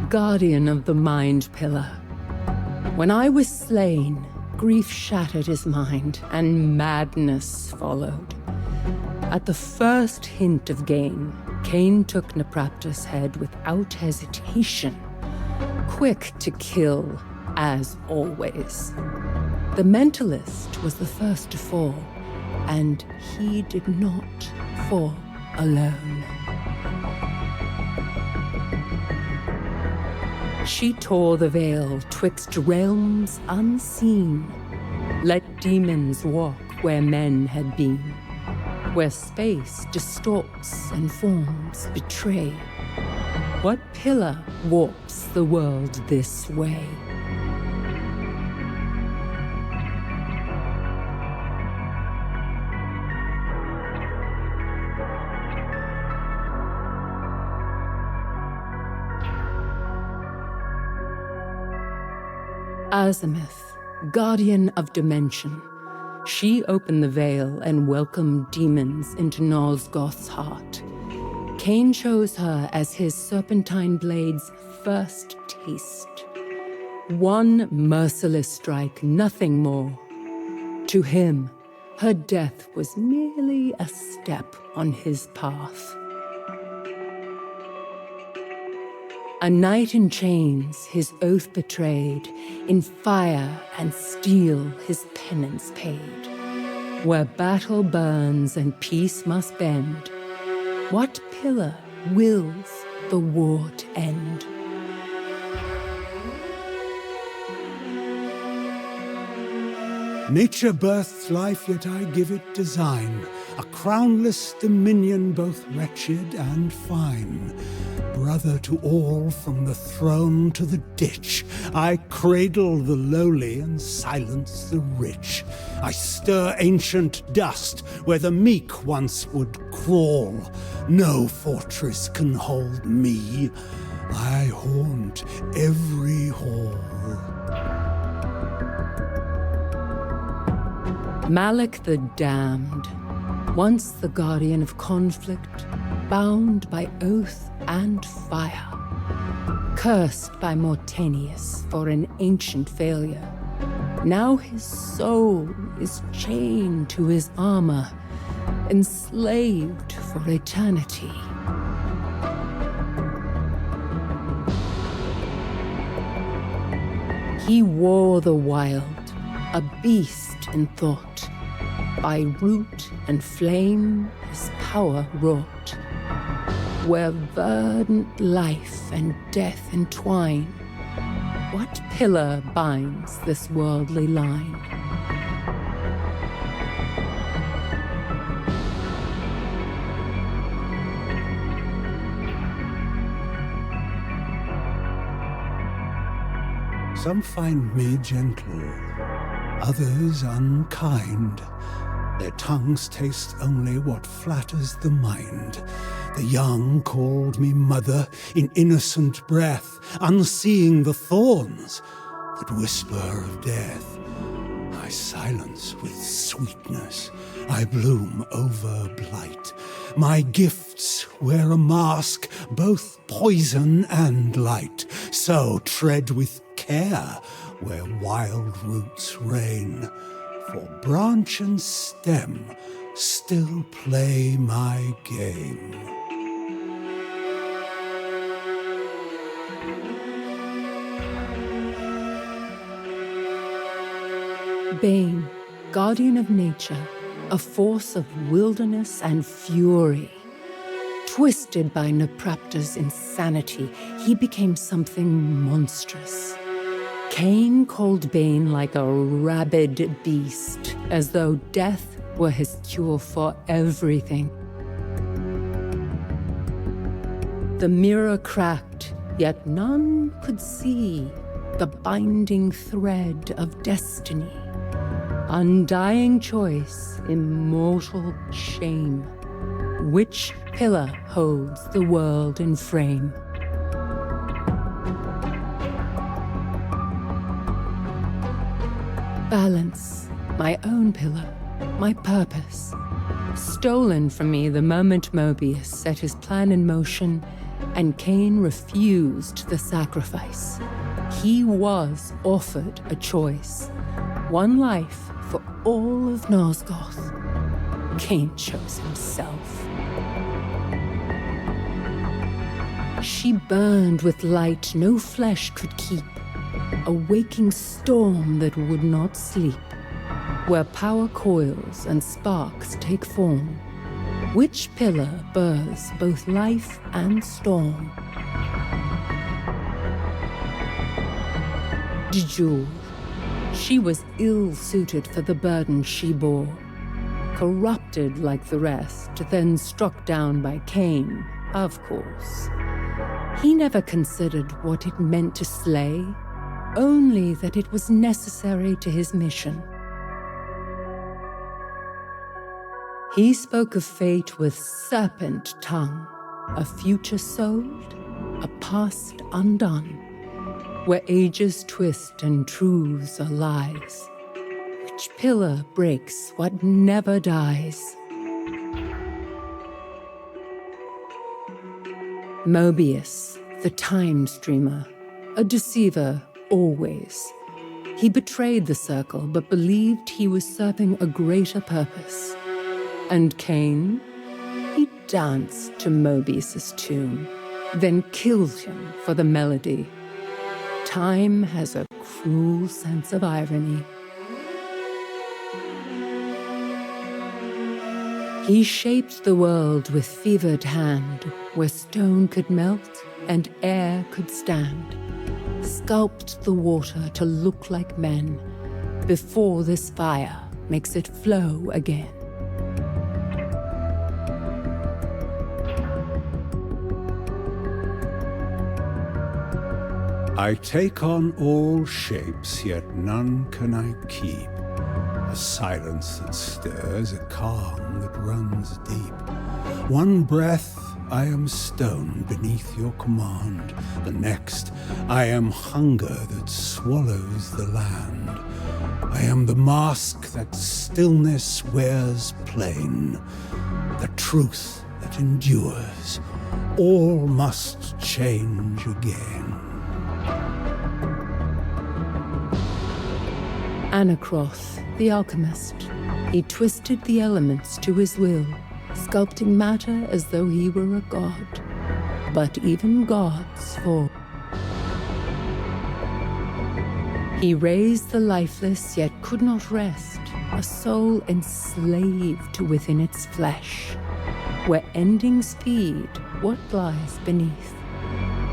S9: guardian of the mind pillar. When I was slain, grief shattered his mind, and madness followed. At the first hint of gain, Kain took Naprapta's head without hesitation, quick to kill, as always. The mentalist was the first to fall, and he did not fall alone. She tore the veil twixt realms unseen. Let demons walk where men had been, where space distorts and forms betray. What pillar warps the world this way? Azimuth, guardian of dimension, she opened the veil and welcomed demons into Nosgoth's heart. Kain chose her as his serpentine blade's first taste. One merciless strike, nothing more. To him, her death was merely a step on his path. A knight in chains, his oath betrayed, in fire and steel his penance paid. Where battle burns and peace must bend, what pillar wills the war to end?
S5: Nature births life, yet I give it design, a crownless dominion both wretched and fine. Brother to all, from the throne to the ditch, I cradle the lowly and silence the rich. I stir ancient dust where the meek once would crawl. No fortress can hold me. I haunt every hall.
S9: Malak the Damned, once the guardian of conflict, bound by oath and fire, cursed by Mortanius for an ancient failure. Now his soul is chained to his armor, enslaved for eternity. He wore the wild, a beast in thought. By root and flame his power wrought. Where verdant life and death entwine, what pillar binds this worldly line?
S5: Some find me gentle, others unkind. Their tongues taste only what flatters the mind. The young called me mother in innocent breath, unseeing the thorns that whisper of death. I silence with sweetness, I bloom over blight. My gifts wear a mask, both poison and light. So tread with care where wild roots reign. For branch and stem still play my game.
S9: Bane, guardian of nature, a force of wilderness and fury. Twisted by Naprapta's insanity, he became something monstrous. Kain called Bane like a rabid beast, as though death were his cure for everything. The mirror cracked, yet none could see the binding thread of destiny. Undying choice, immortal shame. Which pillar holds the world in frame? Balance, my own pillar, my purpose. Stolen from me the moment Mobius set his plan in motion, and Kain refused the sacrifice. He was offered a choice. One life for all of Nosgoth. Kain chose himself. She burned with light no flesh could keep, a waking storm that would not sleep, where power coils and sparks take form. Which pillar births both life and storm? Jewel. She was ill-suited for the burden she bore. Corrupted like the rest, then struck down by Kain, of course. He never considered what it meant to slay, only that it was necessary to his mission. He spoke of fate with serpent tongue, a future sold, a past undone, where ages twist and truths are lies. Which pillar breaks what never dies? Mobius, the time streamer, a deceiver always. He betrayed the circle, but believed he was serving a greater purpose. And Kain? He danced to Mobius's tune, then killed him for the melody. Time has a cruel sense of irony. He shaped the world with fevered hand, where stone could melt and air could stand. Sculpt the water to look like men, before this fire makes it flow again.
S5: I take on all shapes, yet none can I keep. A silence that stirs, a calm that runs deep. One breath, I am stone beneath your command. The next, I am hunger that swallows the land. I am the mask that stillness wears plain. The truth that endures. All must change again.
S9: Anacroth, the alchemist. He twisted the elements to his will, sculpting matter as though he were a god. But even gods fall. He raised the lifeless, yet could not rest, a soul enslaved within its flesh. Where endings feed, what lies beneath?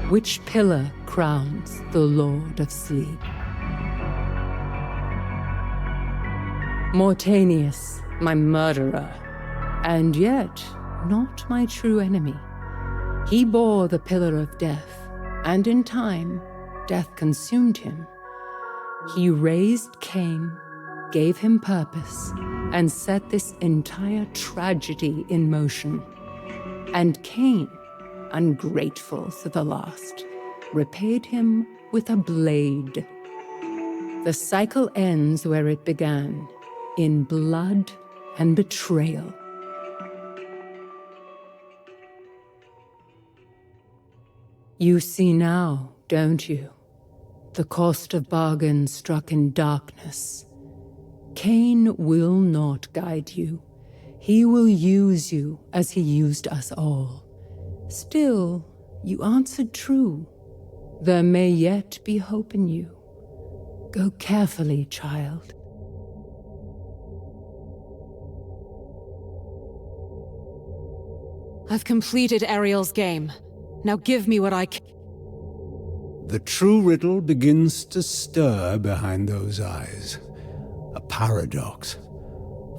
S9: Which pillar crowns the Lord of Sleep? Mortanius, my murderer, and yet not my true enemy. He bore the pillar of death, and in time, death consumed him. He raised Kain, gave him purpose, and set this entire tragedy in motion. And Kain, ungrateful to the last, repaid him with a blade. The cycle ends where it began, in blood and betrayal. You see now, don't you? The cost of bargain struck in darkness. Kain will not guide you. He will use you as he used us all. Still, you answered true. There may yet be hope in you. Go carefully, child.
S1: I've completed Ariel's game. Now give me what I can.
S5: The true riddle begins to stir behind those eyes. A paradox.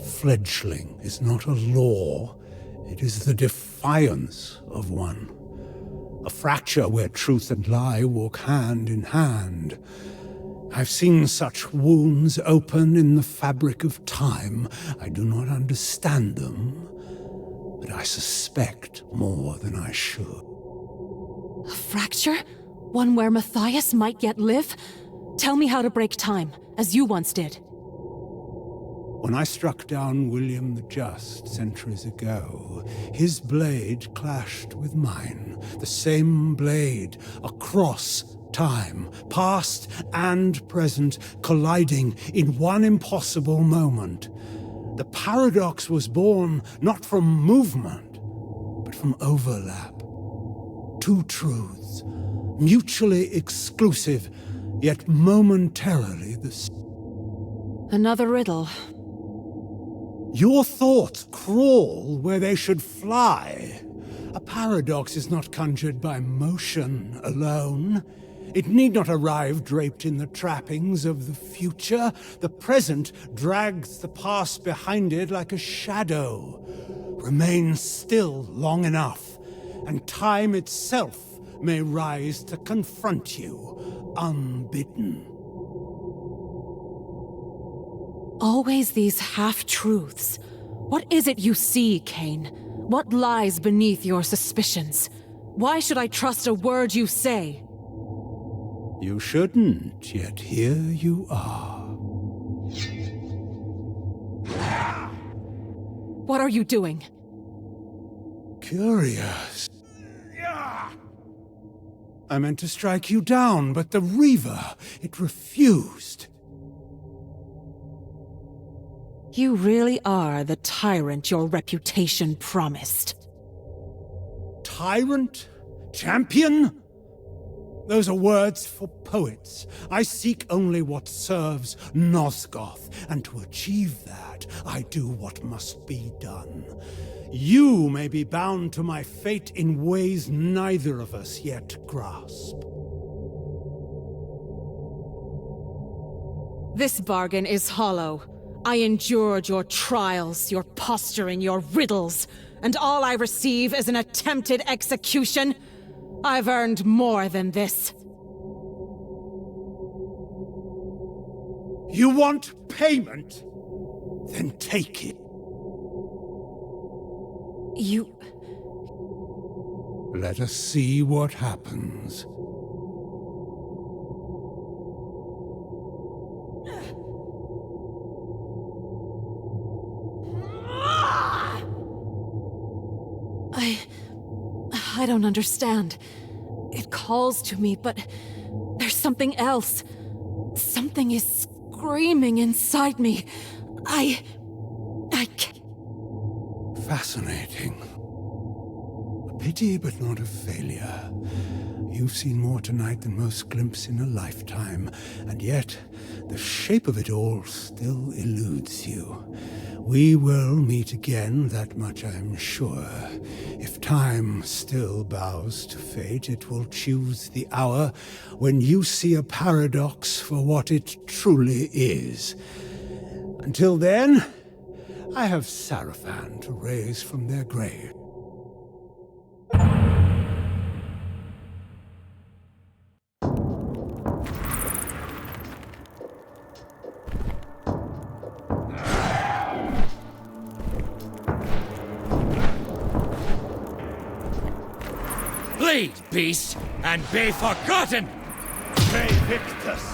S5: Fledgling is not a law, it is the defiance of one. A fracture where truth and lie walk hand in hand. I've seen such wounds open in the fabric of time. I do not understand them, but I suspect more than I should.
S1: A fracture? One where Matthias might yet live? Tell me how to break time, as you once did.
S5: When I struck down William the Just centuries ago, his blade clashed with mine. The same blade, across time, past and present, colliding in one impossible moment. The paradox was born not from movement, but from overlap. Two truths, mutually exclusive, yet momentarily the same.
S1: Another riddle.
S5: Your thoughts crawl where they should fly. A paradox is not conjured by motion alone. It need not arrive draped in the trappings of the future. The present drags the past behind it like a shadow. Remain still long enough, and time itself may rise to confront you, unbidden.
S1: Always these half-truths. What is it you see, Kain? What lies beneath your suspicions? Why should I trust a word you say?
S5: You shouldn't, yet here you are.
S1: What are you doing?
S5: Curious. I meant to strike you down, but the Reaver, it refused.
S1: You really are the tyrant your reputation promised.
S5: Tyrant? Champion? Those are words for poets. I seek only what serves Nosgoth, and to achieve that, I do what must be done. You may be bound to my fate in ways neither of us yet grasp.
S1: This bargain is hollow. I endured your trials, your posturing, your riddles, and all I receive is an attempted execution. I've earned more than this.
S5: You want payment? Then take it.
S1: You...
S5: Let us see what happens.
S1: I don't understand. It calls to me, but there's something else. Something is screaming inside me. I can't...
S5: Fascinating. A pity, but not a failure. You've seen more tonight than most glimpse in a lifetime, and yet the shape of it all still eludes you. We will meet again, that much I'm sure. If time still bows to fate, it will choose the hour when you see a paradox for what it truly is. Until then, I have Sarafan to raise from their grave.
S6: Bleed, beast, and be forgotten! Re Victus!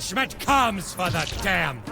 S6: Punishment comes for the damned!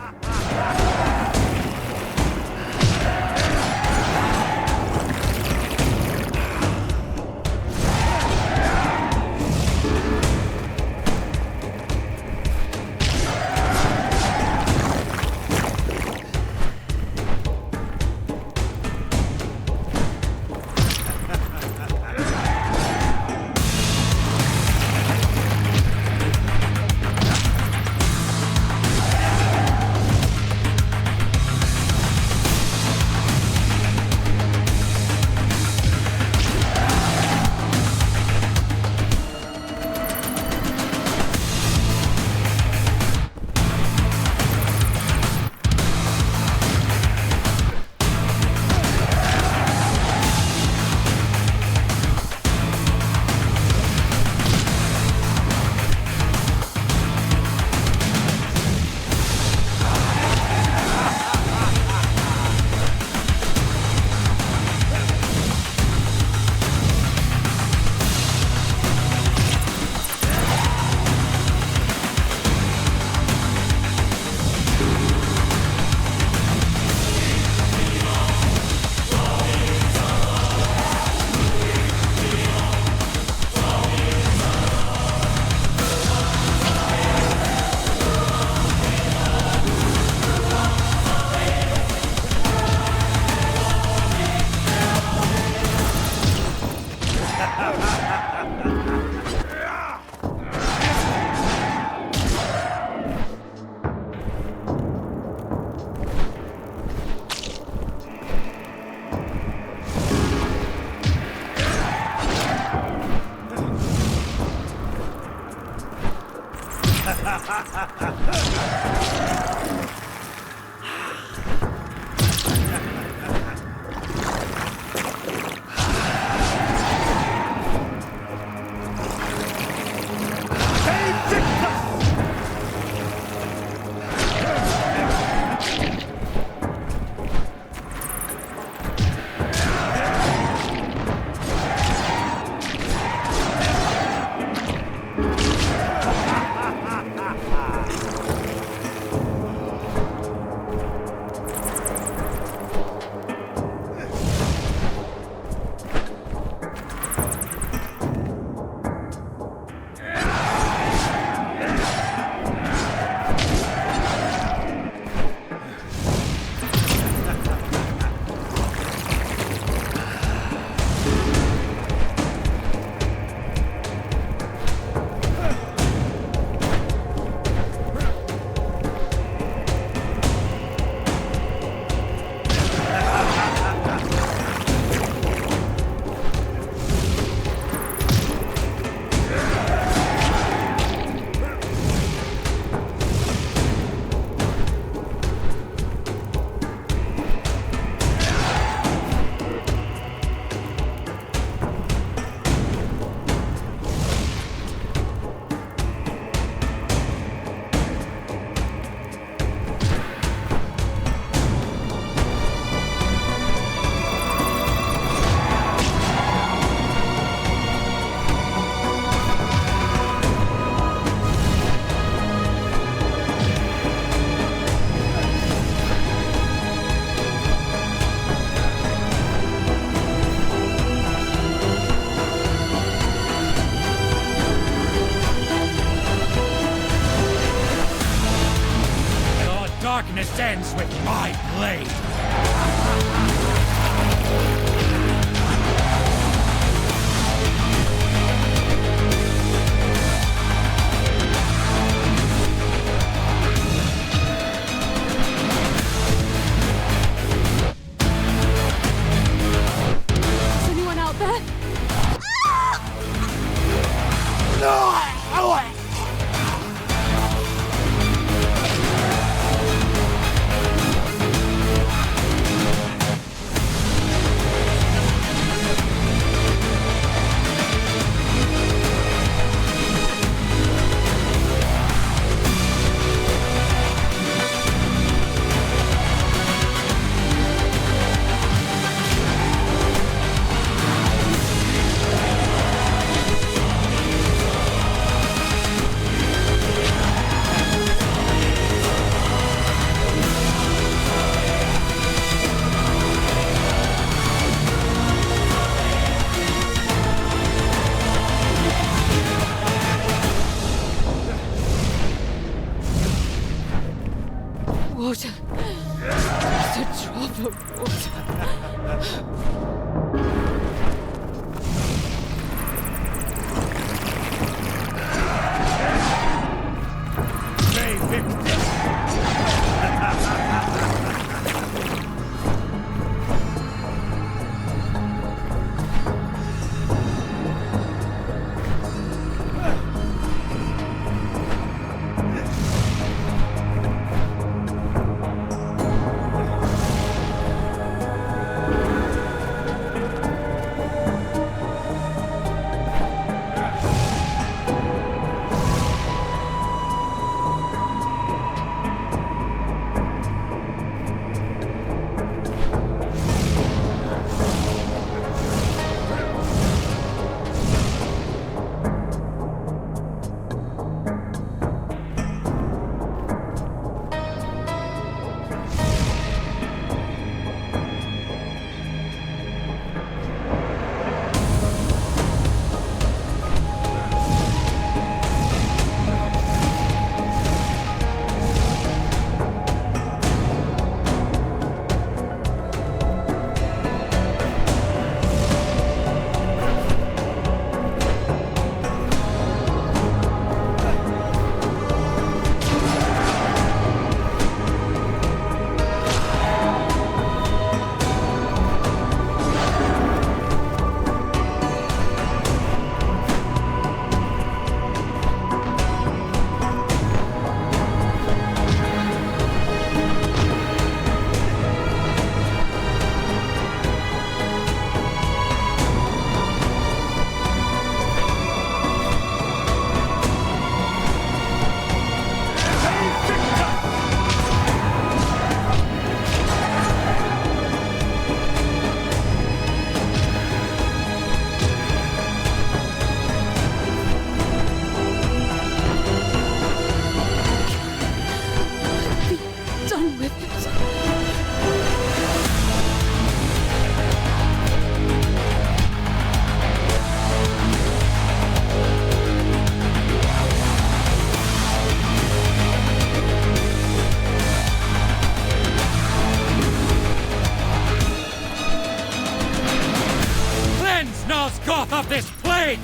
S4: Nosgoth of this plane!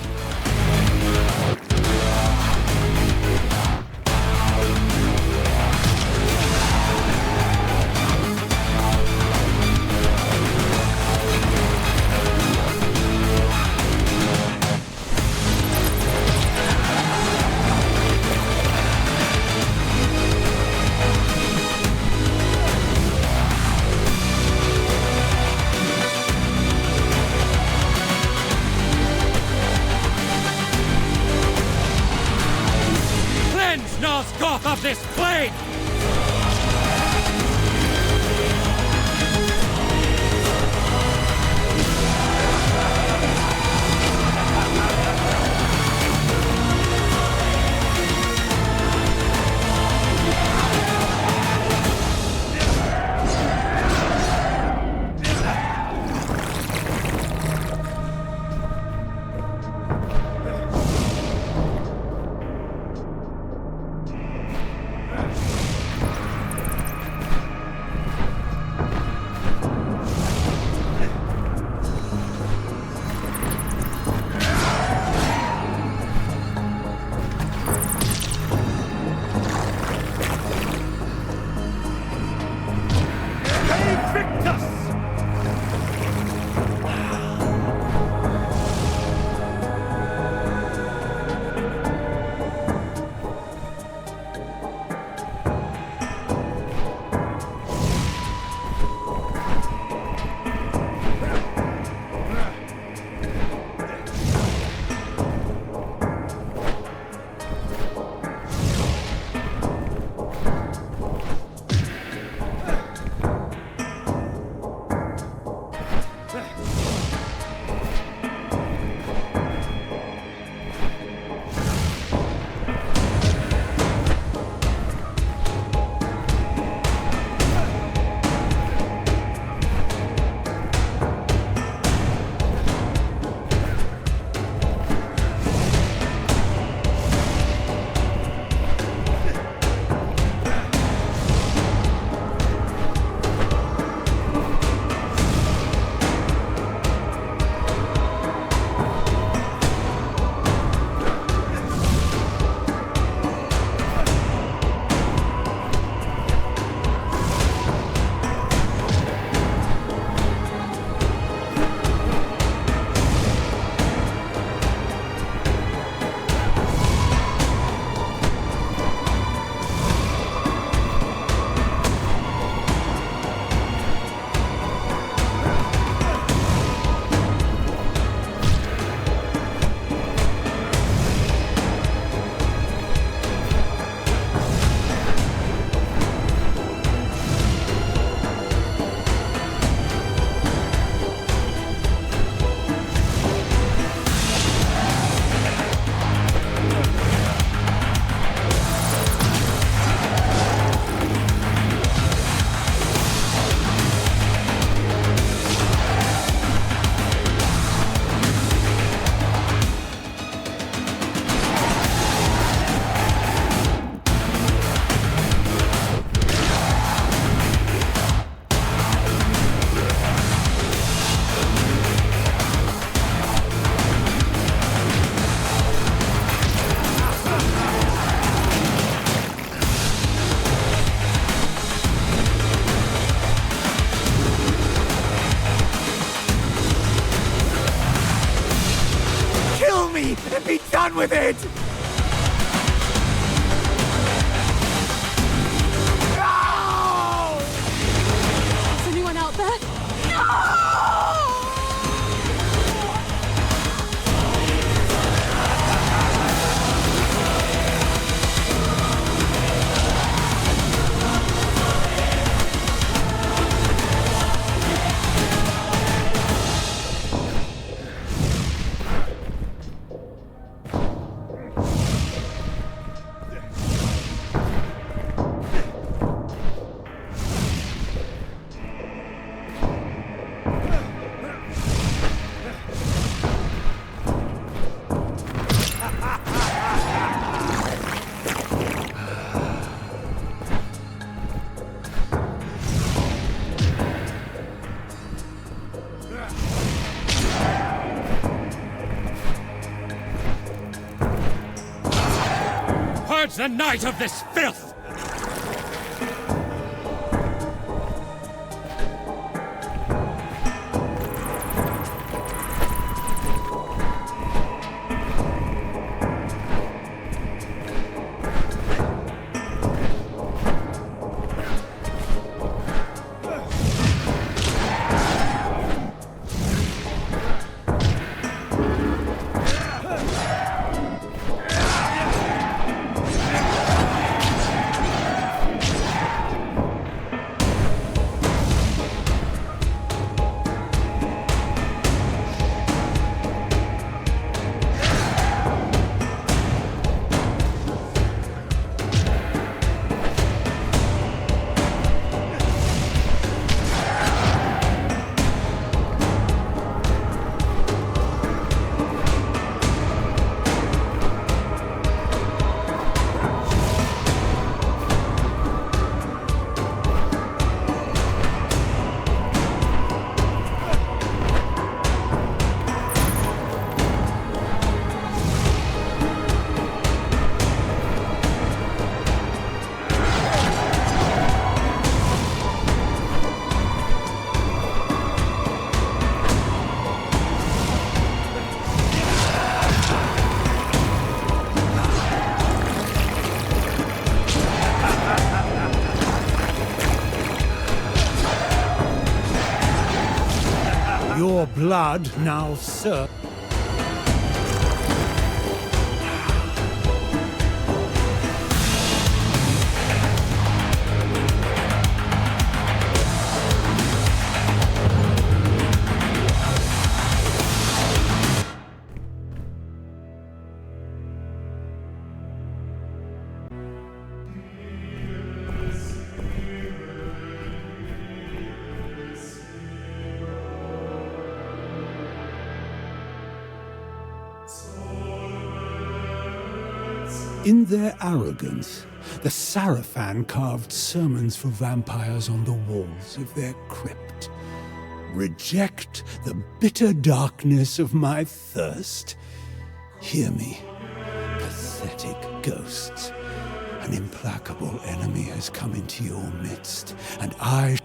S4: Nosgoth of this plane!
S6: and be done with it! No!
S1: Is anyone out there?
S4: is the night of this filth!
S3: Your blood now, sir.
S6: In their arrogance, the Sarafan carved sermons for vampires on the walls of their crypt. Reject the bitter darkness of my thirst. Hear me, pathetic ghosts. An implacable enemy has come into your midst, and I...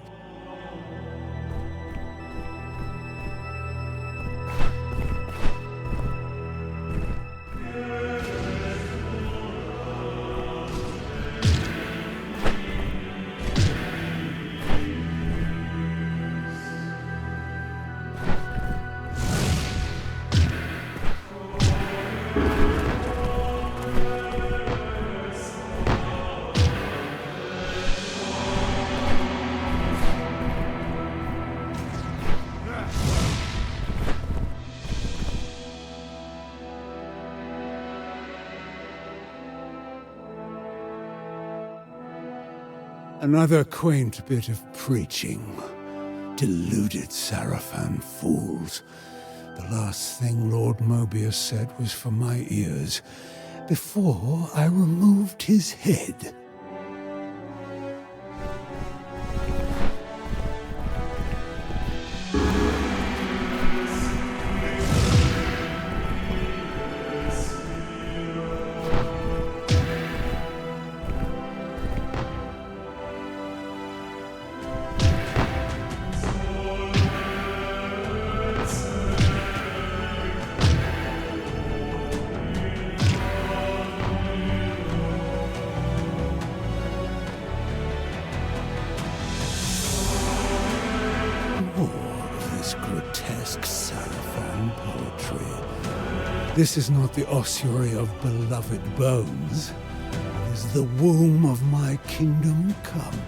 S6: Another quaint bit of preaching. Deluded Sarafan fools. The last thing Lord Mobius said was for my ears, before I removed his head. Grotesque Sarafan poetry. This is not the ossuary of beloved bones. It is the womb of my kingdom come.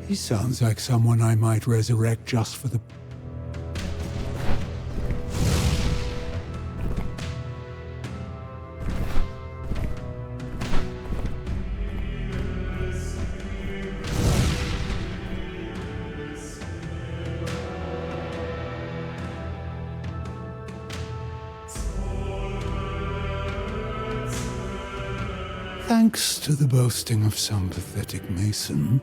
S6: He sounds like someone I might resurrect just for the... Thanks to the boasting of some pathetic mason,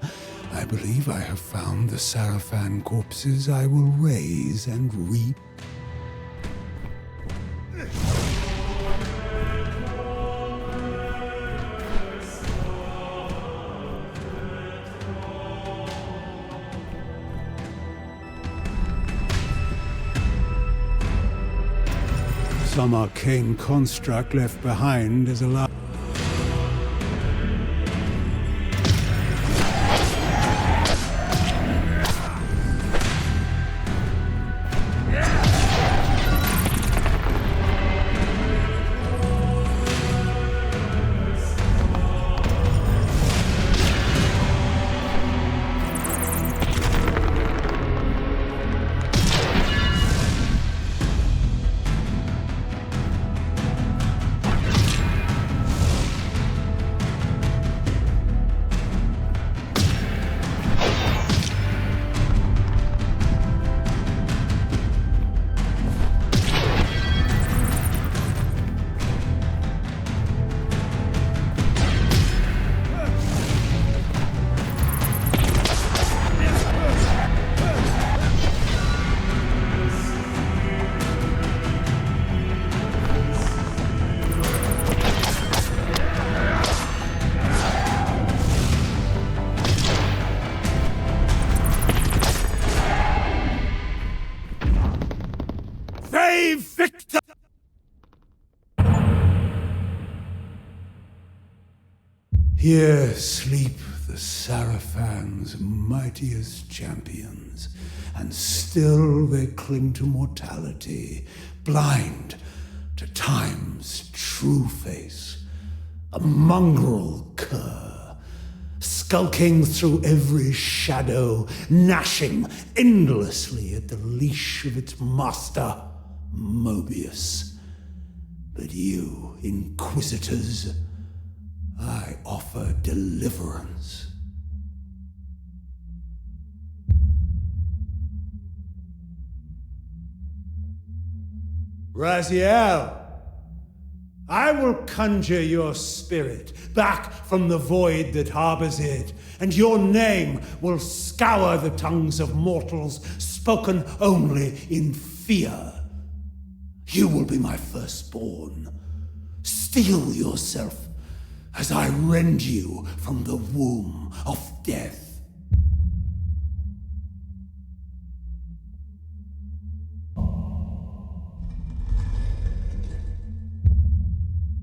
S6: I believe I have found the Sarafan corpses I will raise and reap. Some arcane construct left behind as a victor! Here sleep the Sarafan's mightiest champions, and still they cling to mortality, blind to time's true face, a mongrel cur, skulking through every shadow, gnashing endlessly at the leash of its master, Mobius. But you, Inquisitors, I offer deliverance. Raziel, I will conjure your spirit back from the void that harbors it, and your name will scour the tongues of mortals, spoken only in fear. You will be my firstborn. Steel yourself as I rend you from the womb of death.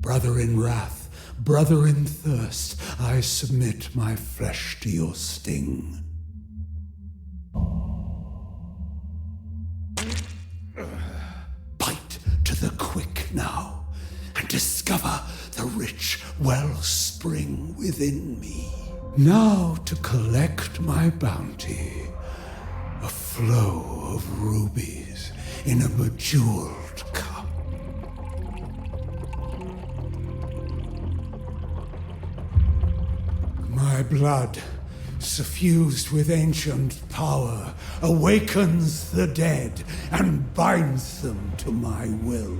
S6: Brother in wrath, brother in thirst, I submit my flesh to your sting. Bite to the quick now, and discover the rich wellspring within me. Now to collect my bounty, a flow of rubies in a bejeweled cup. My blood, suffused with ancient power, awakens the dead and binds them to my will.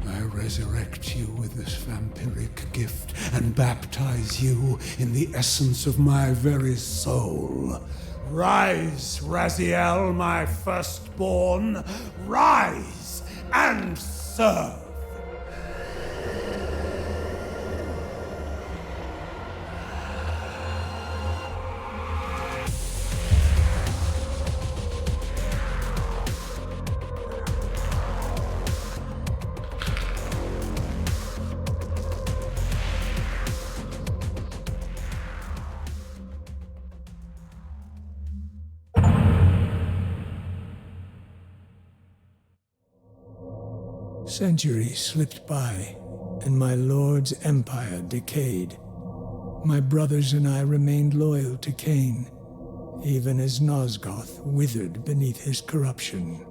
S6: I resurrect you with this vampiric gift and baptize you in the essence of my very soul. Rise, Raziel, my firstborn. Rise and serve.
S3: Centuries slipped by, and my lord's empire decayed. My brothers and I remained loyal to Kain, even as Nosgoth withered beneath his corruption.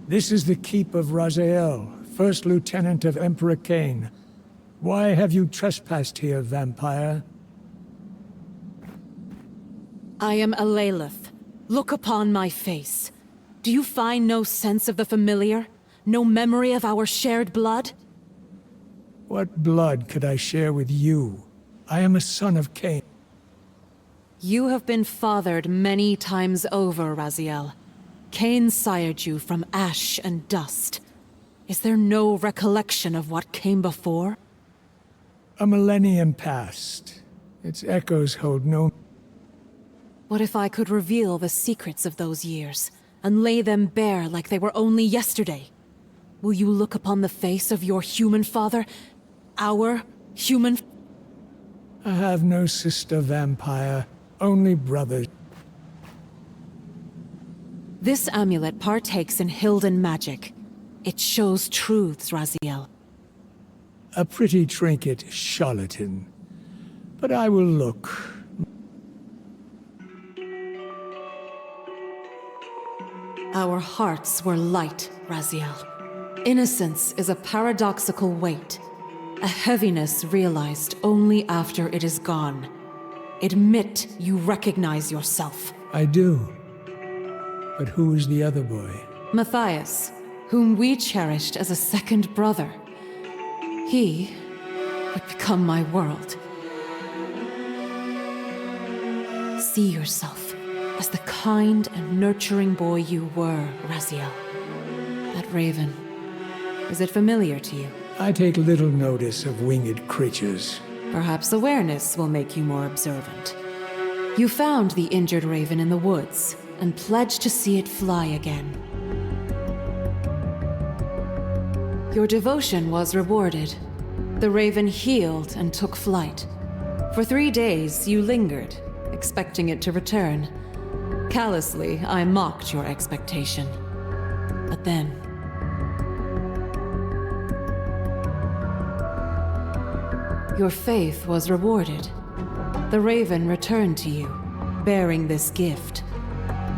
S3: This is the keep of Raziel, First Lieutenant of Emperor Kain. Why have you trespassed here, vampire?
S1: I am Alalith. Look upon my face. Do you find no sense of the familiar? No memory of our shared blood?
S3: What blood could I share with you? I am a son of Kain.
S1: You have been fathered many times over, Raziel. Kain sired you from ash and dust. Is there no recollection of what came before?
S3: A millennium passed. Its echoes hold no...
S1: What if I could reveal the secrets of those years, and lay them bare like they were only yesterday? Will you look upon the face of your human father? Our human...
S3: I have no sister, vampire. Only brothers.
S1: This amulet partakes in Hilden magic. It shows truths, Raziel.
S3: A pretty trinket, charlatan. But I will look.
S1: Our hearts were light, Raziel. Innocence is a paradoxical weight. A heaviness realized only after it is gone. Admit you recognize yourself.
S3: I do. But who is the other boy?
S1: Matthias, whom we cherished as a second brother. He would become my world. See yourself as the kind and nurturing boy you were, Raziel. That raven, is it familiar to you?
S3: I take little notice of winged creatures.
S1: Perhaps awareness will make you more observant. You found the injured raven in the woods, and pledged to see it fly again. Your devotion was rewarded. The raven healed and took flight. For 3 days, you lingered, expecting it to return. Callously, I mocked your expectation. But then... your faith was rewarded. The raven returned to you, bearing this gift.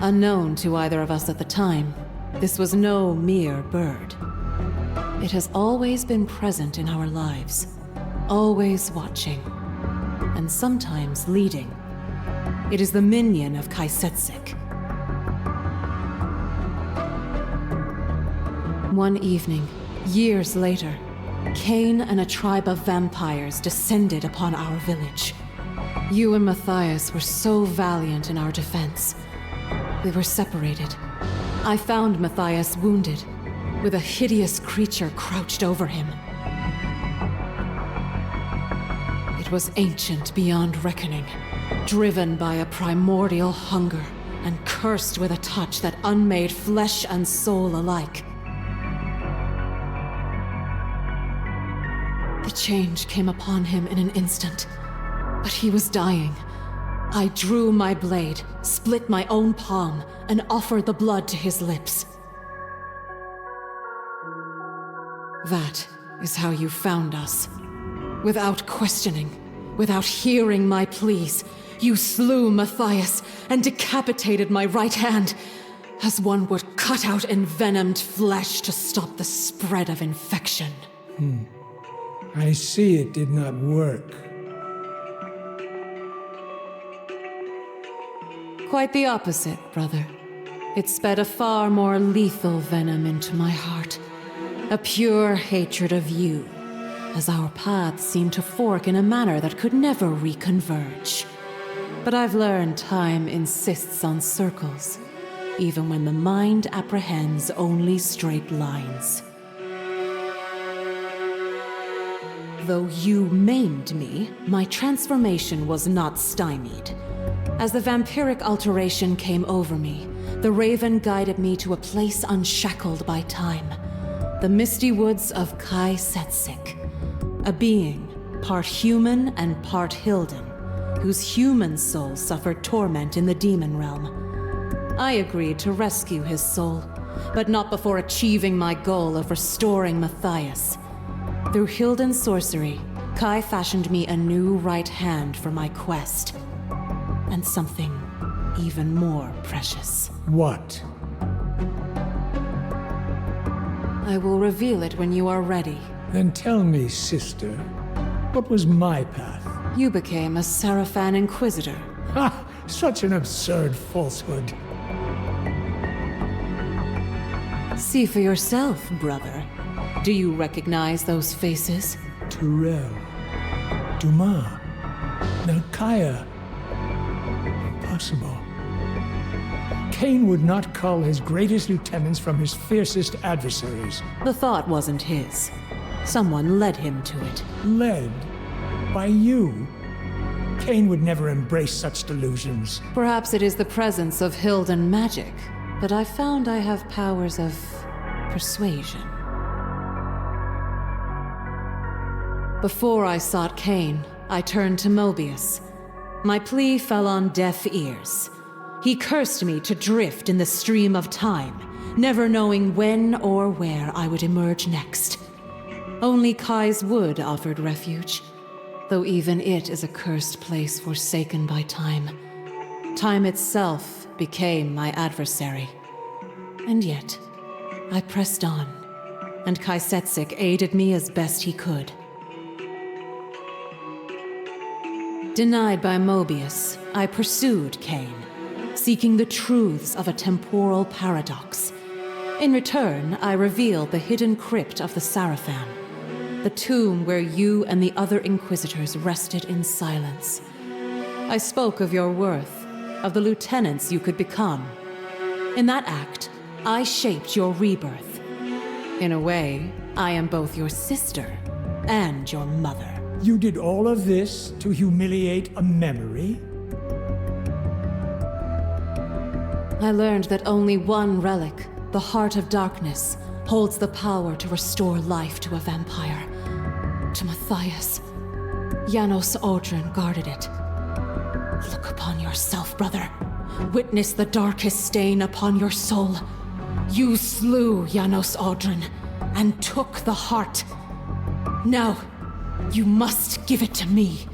S1: Unknown to either of us at the time, this was no mere bird. It has always been present in our lives, always watching, and sometimes leading. It is the minion of Kaisetsik. One evening, years later, Kain and a tribe of vampires descended upon our village. You and Matthias were so valiant in our defense. We were separated. I found Matthias wounded, with a hideous creature crouched over him. It was ancient beyond reckoning, driven by a primordial hunger, and cursed with a touch that unmade flesh and soul alike. The change came upon him in an instant, but he was dying. I drew my blade, split my own palm, and offered the blood to his lips. That is how you found us. Without questioning, without hearing my pleas, you slew Matthias and decapitated my right hand, as one would cut out envenomed flesh to stop the spread of infection.
S3: I see it did not work.
S1: Quite the opposite, brother. It sped a far more lethal venom into my heart. A pure hatred of you, as our paths seemed to fork in a manner that could never reconverge. But I've learned time insists on circles, even when the mind apprehends only straight lines. Though you maimed me, my transformation was not stymied. As the vampiric alteration came over me, the raven guided me to a place unshackled by time. The misty woods of Kaisetsik. A being, part human and part Hilden, whose human soul suffered torment in the demon realm. I agreed to rescue his soul, but not before achieving my goal of restoring Matthias. Through Hilden's sorcery, Kai fashioned me a new right hand for my quest. And something even more precious.
S3: What?
S1: I will reveal it when you are ready.
S3: Then tell me, sister, what was my path?
S1: You became a Sarafan Inquisitor.
S3: Ha! Such an absurd falsehood.
S1: See for yourself, brother. Do you recognize those faces?
S3: Tyrell, Dumas, Melchiah. Impossible. Kain would not cull his greatest lieutenants from his fiercest adversaries.
S1: The thought wasn't his. Someone led him to it.
S3: Led by you? Kain would never embrace such delusions.
S1: Perhaps it is the presence of Hilden magic, but I found I have powers of persuasion. Before I sought Kain, I turned to Mobius. My plea fell on deaf ears. He cursed me to drift in the stream of time, never knowing when or where I would emerge next. Only Kai's Wood offered refuge, though even it is a cursed place forsaken by time. Time itself became my adversary. And yet, I pressed on, and Kaisetsik aided me as best he could. Denied by Mobius, I pursued Kain, seeking the truths of a temporal paradox. In return, I revealed the hidden crypt of the Sarafan, the tomb where you and the other Inquisitors rested in silence. I spoke of your worth, of the lieutenants you could become. In that act, I shaped your rebirth. In a way, I am both your sister and your mother.
S3: You did all of this to humiliate a memory?
S1: I learned that only one relic, the Heart of Darkness, holds the power to restore life to a vampire. To Matthias. Janos Audron guarded it. Look upon yourself, brother. Witness the darkest stain upon your soul. You slew Janos Audron and took the heart. Now, you must give it to me.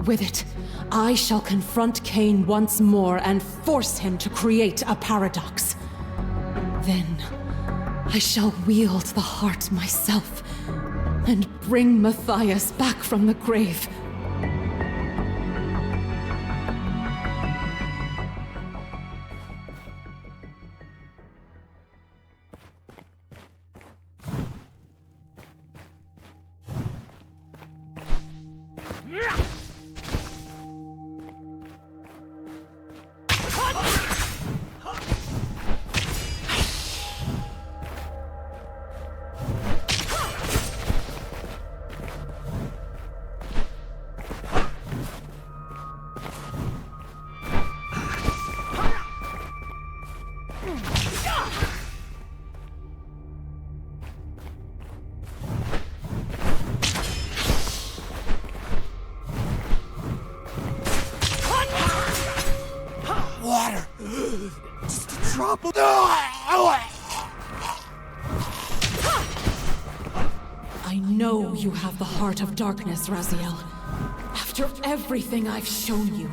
S1: With it, I shall confront Kain once more and force him to create a paradox. Then, I shall wield the heart myself and bring Matthias back from the grave.
S6: Water! Just a drop of...
S1: I know you have the Heart of Darkness, Raziel. After everything I've shown you,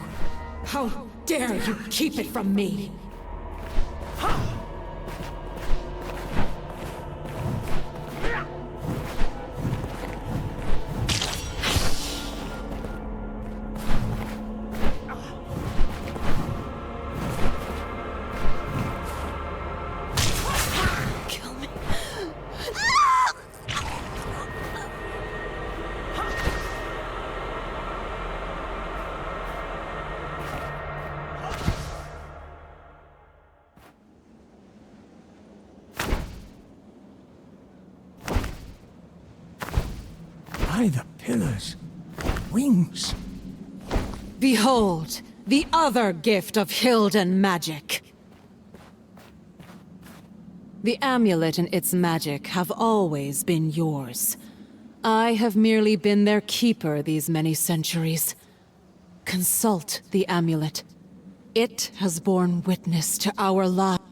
S1: how dare you keep it from me?
S3: By the pillars. Wings.
S1: Behold, the other gift of Hilden magic. The amulet and its magic have always been yours. I have merely been their keeper these many centuries. Consult the amulet. It has borne witness to our lives.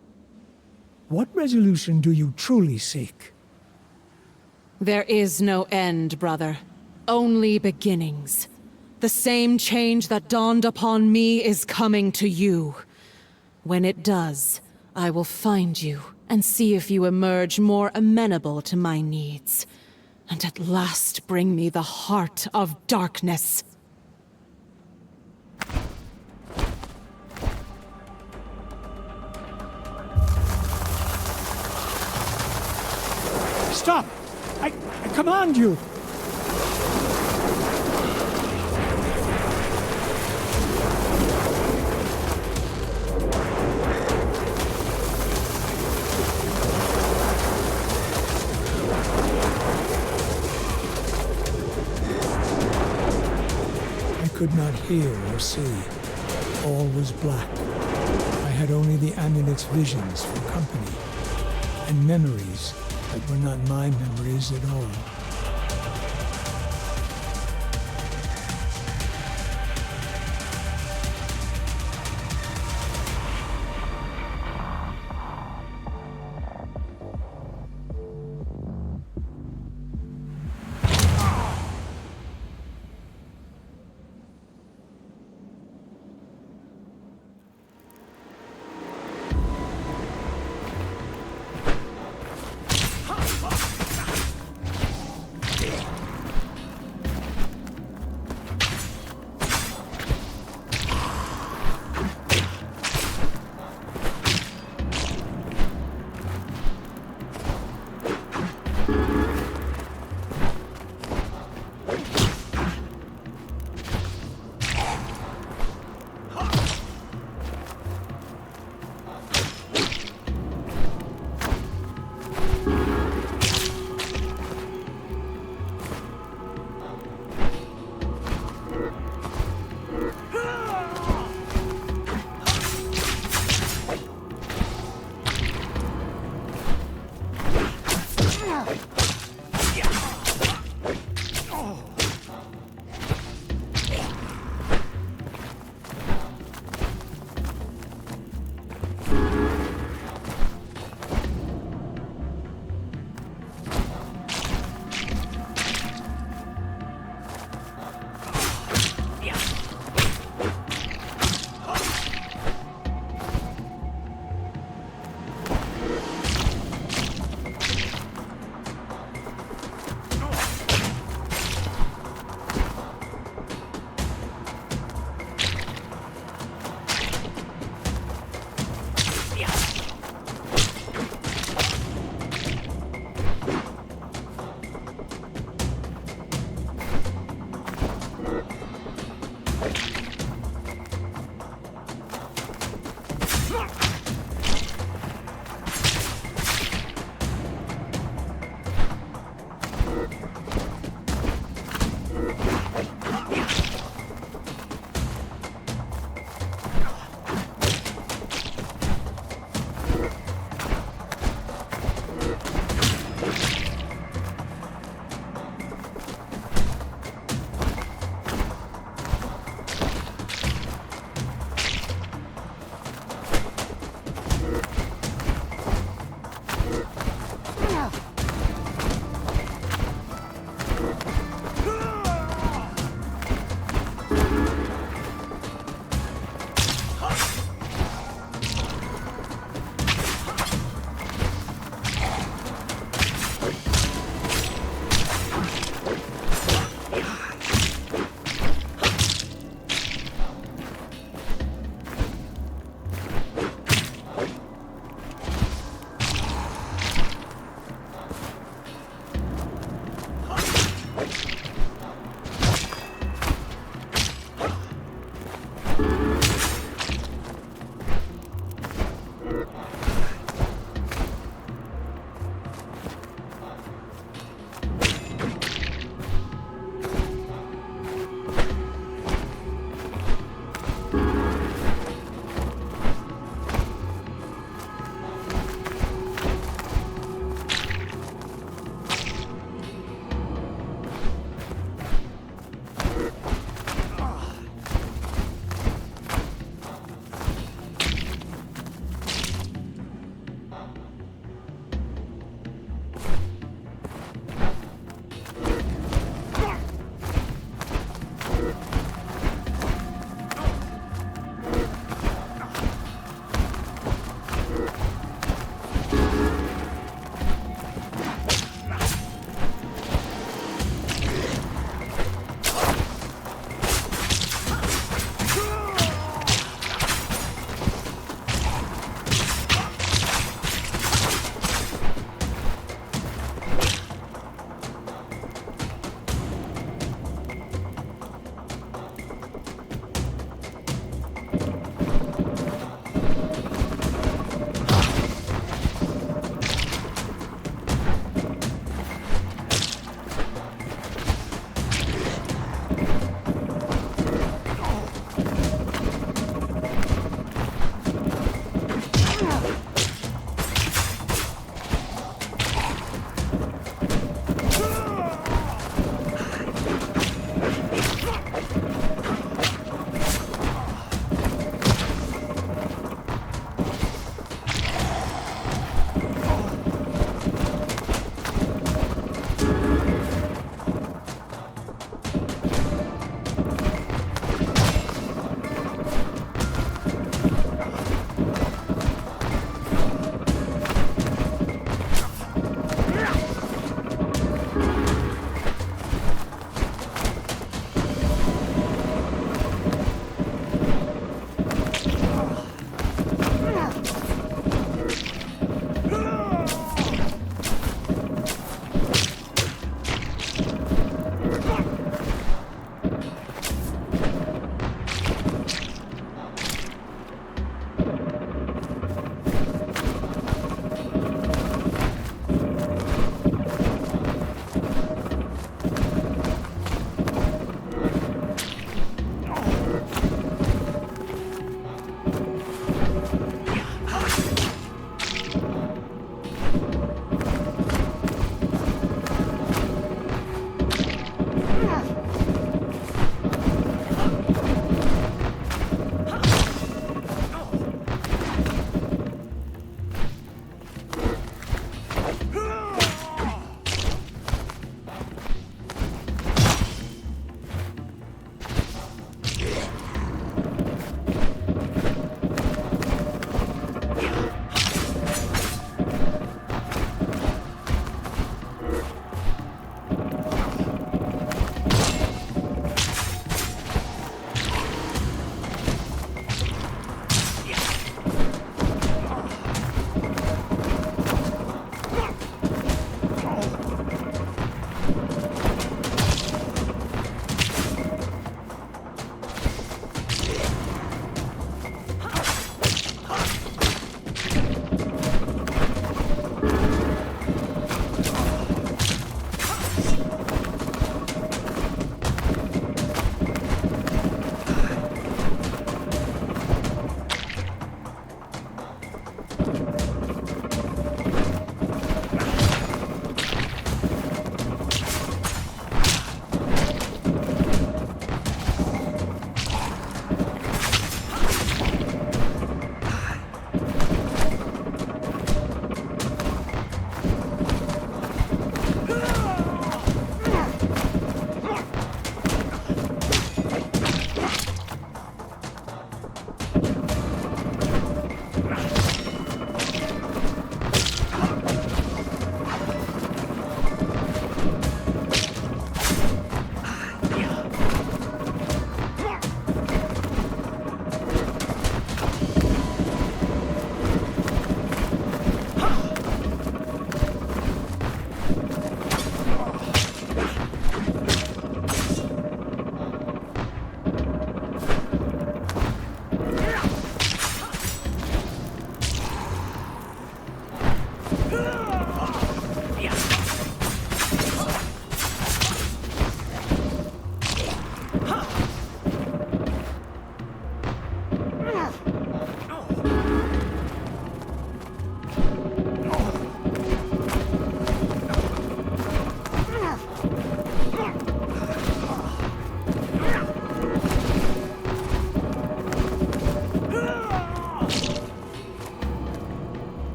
S3: What resolution do you truly seek?
S1: There is no end, brother. Only beginnings. The same change that dawned upon me is coming to you. When it does, I will find you and see if you emerge more amenable to my needs, and at last bring me the heart of darkness.
S3: Stop! I command you! I could not hear or see. All was black. I had only the amulet's visions for company, and memories that were not my memories at all.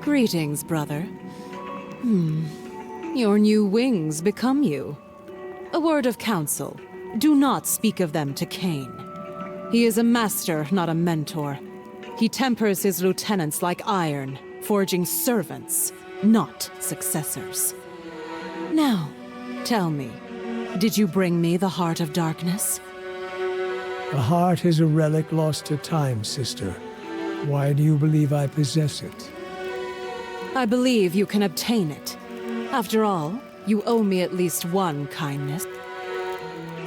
S1: Greetings, brother. Your new wings become you. A word of counsel. Do not speak of them to Kain. He is a master, not a mentor. He tempers his lieutenants like iron, forging servants, not successors. Now, tell me, did you bring me the Heart of Darkness?
S3: The heart is a relic lost to time, sister. Why do you believe I possess it?
S1: I believe you can obtain it. After all, you owe me at least one kindness.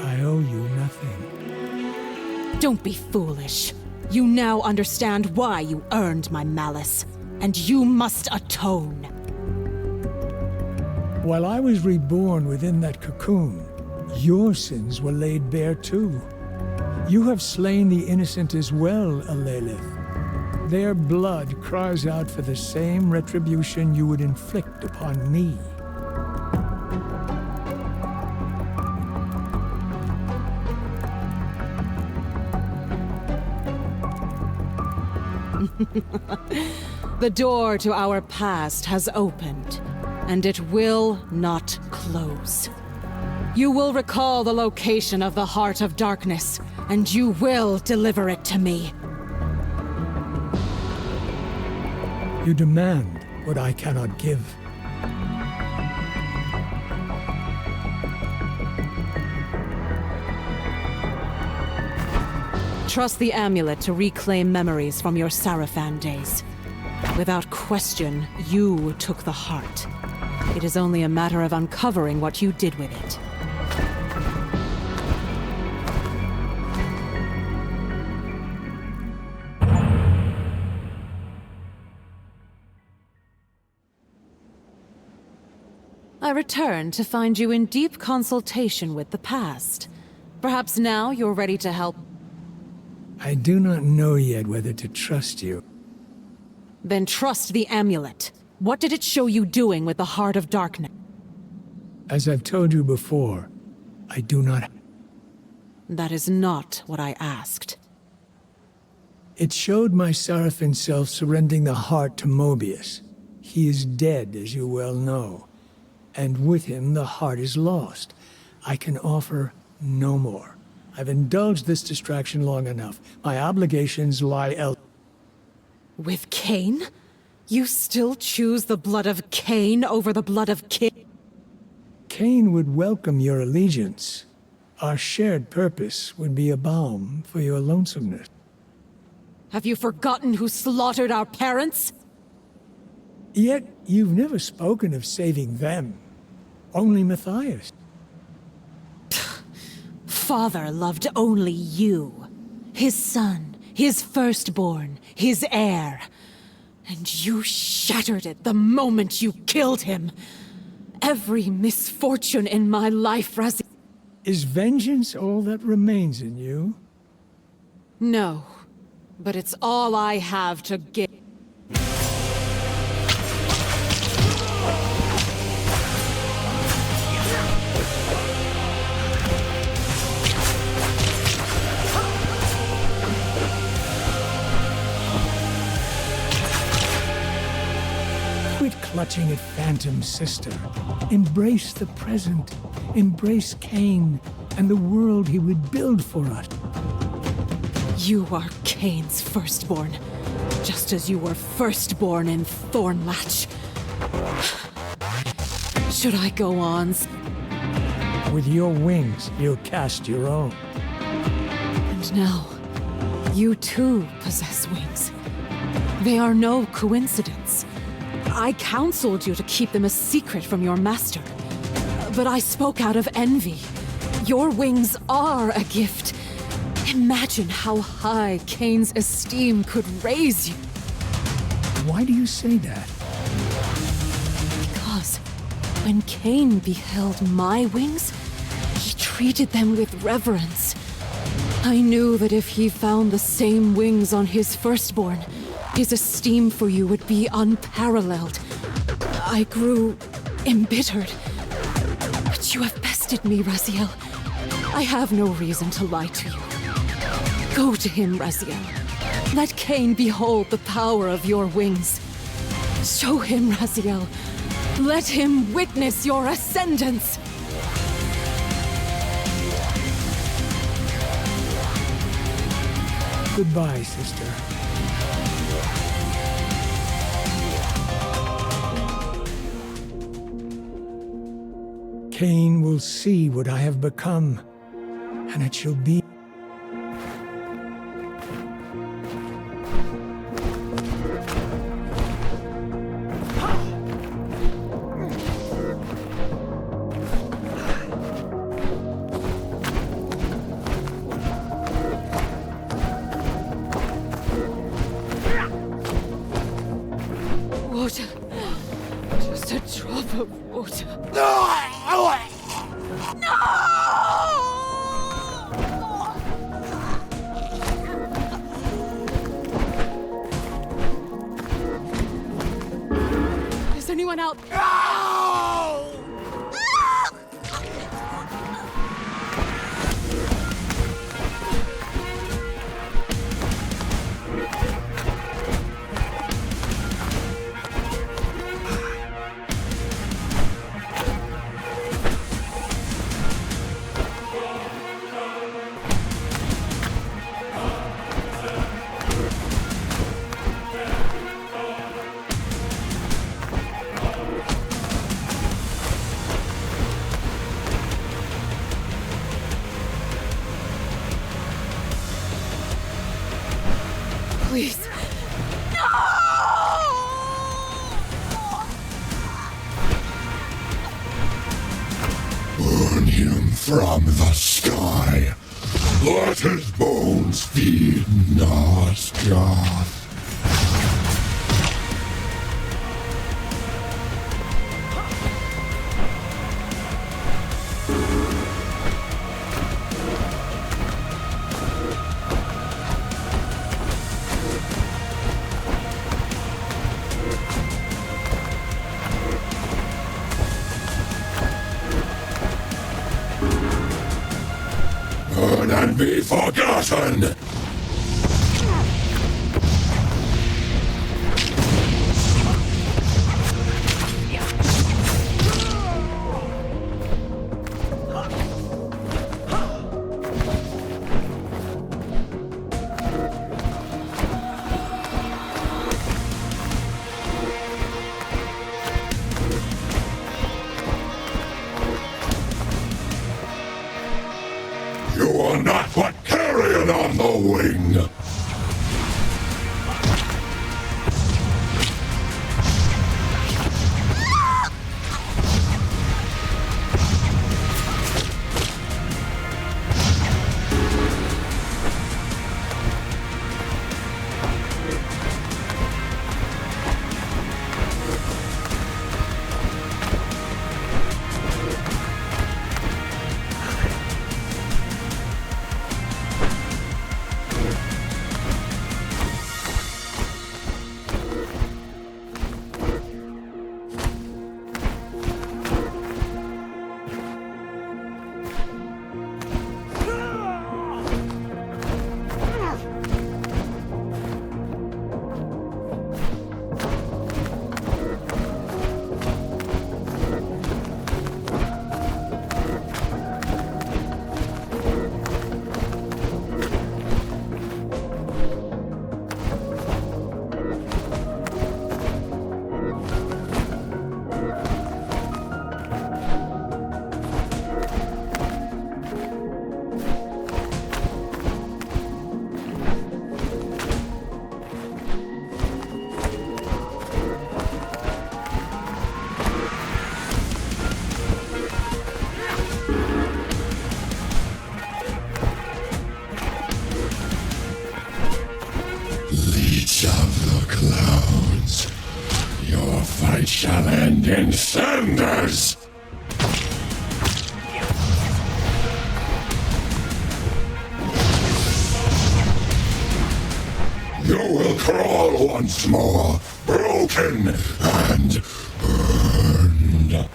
S3: I owe you nothing.
S1: Don't be foolish. You now understand why you earned my malice, and you must atone.
S3: While I was reborn within that cocoon, your sins were laid bare too. You have slain the innocent as well, Alelith. Their blood cries out for the same retribution you would inflict upon me.
S1: The door to our past has opened, and it will not close. You will recall the location of the Heart of Darkness, and you will deliver it to me.
S3: You demand what I cannot give.
S1: Trust the amulet to reclaim memories from your Sarafan days. Without question, you took the heart. It is only a matter of uncovering what you did with it. I return to find you in deep consultation with the past. Perhaps now you're ready to help.
S3: I do not know yet whether to trust you.
S1: Then trust the amulet. What did it show you doing with the Heart of Darkness?
S3: As I've told you before, I do not...
S1: That is not what I asked.
S3: It showed my Sarafan self surrendering the heart to Mobius. He is dead, as you well know. And with him, the heart is lost. I can offer no more. I've indulged this distraction long enough. My obligations lie elsewhere.
S1: With Kain? You still choose the blood of Kain over the blood of Kain?
S3: Kain would welcome your allegiance. Our shared purpose would be a balm for your lonesomeness.
S1: Have you forgotten who slaughtered our parents?
S3: Yet, you've never spoken of saving them. Only Matthias.
S1: Father loved only you. His son, his firstborn, his heir. And you shattered it the moment you killed him. Every misfortune in my life, Raziel.
S3: Is vengeance all that remains in you?
S1: No, but it's all I have to give.
S3: Quit clutching at Phantom, sister. Embrace the present. Embrace Kain and the world he would build for us.
S1: You are Kain's firstborn, just as you were firstborn in Thornlatch. Should I go on?
S3: With your wings, you'll cast your own.
S1: And now, you too possess wings. They are no coincidence. I counseled you to keep them a secret from your master, but I spoke out of envy. Your wings are a gift. Imagine how high Kain's esteem could raise you.
S3: Why do you say that?
S1: Because when Kain beheld my wings, he treated them with reverence. I knew that if he found the same wings on his firstborn, his esteem for you would be unparalleled. I grew embittered. But you have bested me, Raziel. I have no reason to lie to you. Go to him, Raziel. Let Kain behold the power of your wings. Show him, Raziel. Let him witness your ascendance.
S3: Goodbye, sister. Kain will see what I have become, and it shall be.
S1: Water. Just a drop of water. Is anyone out? Please.
S2: Burn him from the sky. Let his bones feed Nosgoth. Burn and be forgotten! You are not what carrion on the wing! Leech of the clouds, your fight shall end in cinders! You will crawl once more, broken and burned.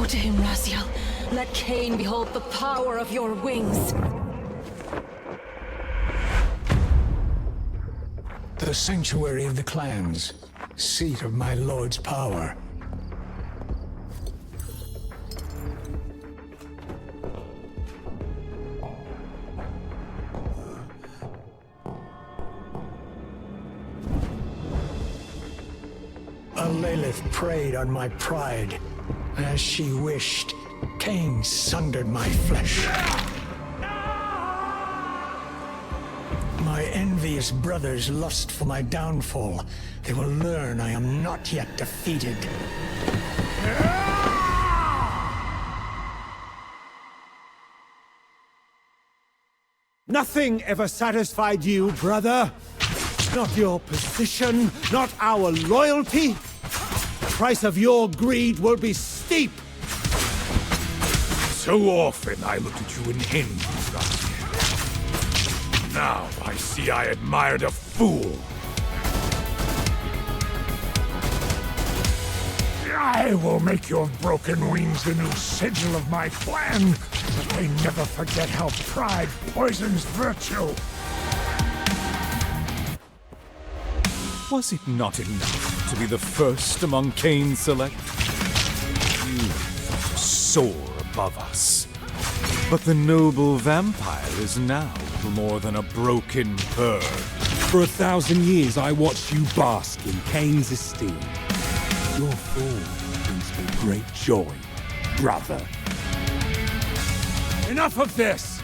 S1: Go to him, Raziel. Let Kain behold the power of your wings.
S3: The sanctuary of the clans, seat of my lord's power. Lilith preyed on my pride. As she wished, Kain sundered my flesh. My envious brothers lust for my downfall. They will learn I am not yet defeated.
S6: Nothing ever satisfied you, brother. Not your position, not our loyalty. The price of your greed will be steep.
S4: So often I looked at you in envy, Raziel. Now I see I admired a fool. I will make your broken wings the new sigil of my clan, but they never forget how pride poisons virtue. Was it not enough to be the first among Kain's select? You thought to soar above us. But the noble vampire is now little more than a broken bird.
S6: For 1,000 years I watched you bask in Kain's esteem. Your fall brings me great joy, brother. Enough of this!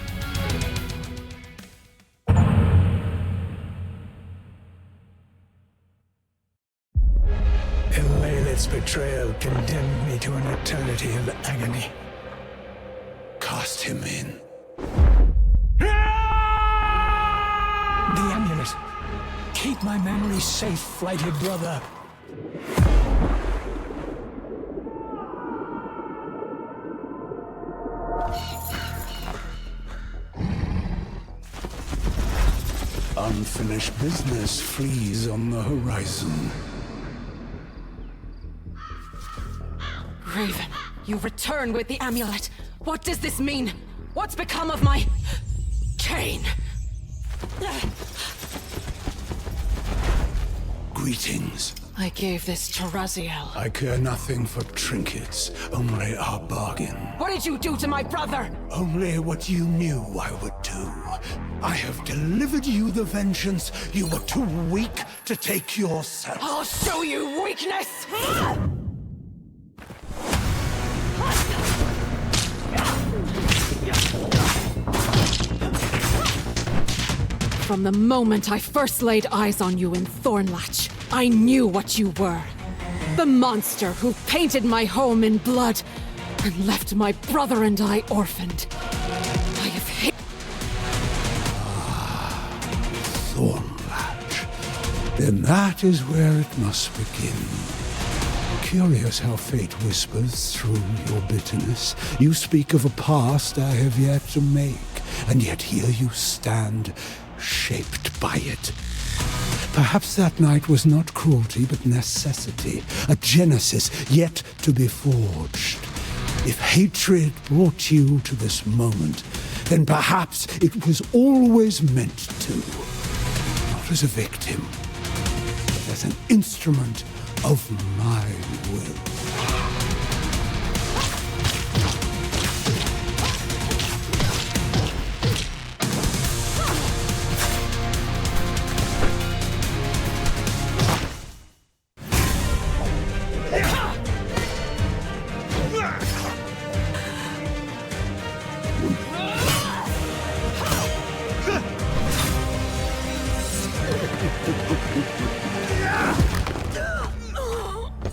S3: Lilith's betrayal condemned me to an eternity of agony. Cast him in. The amulet! Keep my memory safe, flighted brother. Unfinished business flees on the horizon.
S1: Raven, you return with the amulet. What does this mean? What's become of my... Kain?
S3: Greetings.
S1: I gave this to Raziel.
S3: I care nothing for trinkets, only our bargain.
S1: What did you do to my brother?
S3: Only what you knew I would do. I have delivered you the vengeance you were too weak to take yourself.
S1: I'll show you weakness! From the moment I first laid eyes on you in Thornlatch, I knew what you were. The monster who painted my home in blood and left my brother and I orphaned. I have hate...
S3: Thornlatch. Then that is where it must begin. Curious how fate whispers through your bitterness. You speak of a past I have yet to make, and yet here you stand, shaped by it. Perhaps that night was not cruelty, but necessity, a genesis yet to be forged. If hatred brought you to this moment, then perhaps it was always meant to. Not as a victim, but as an instrument of my will.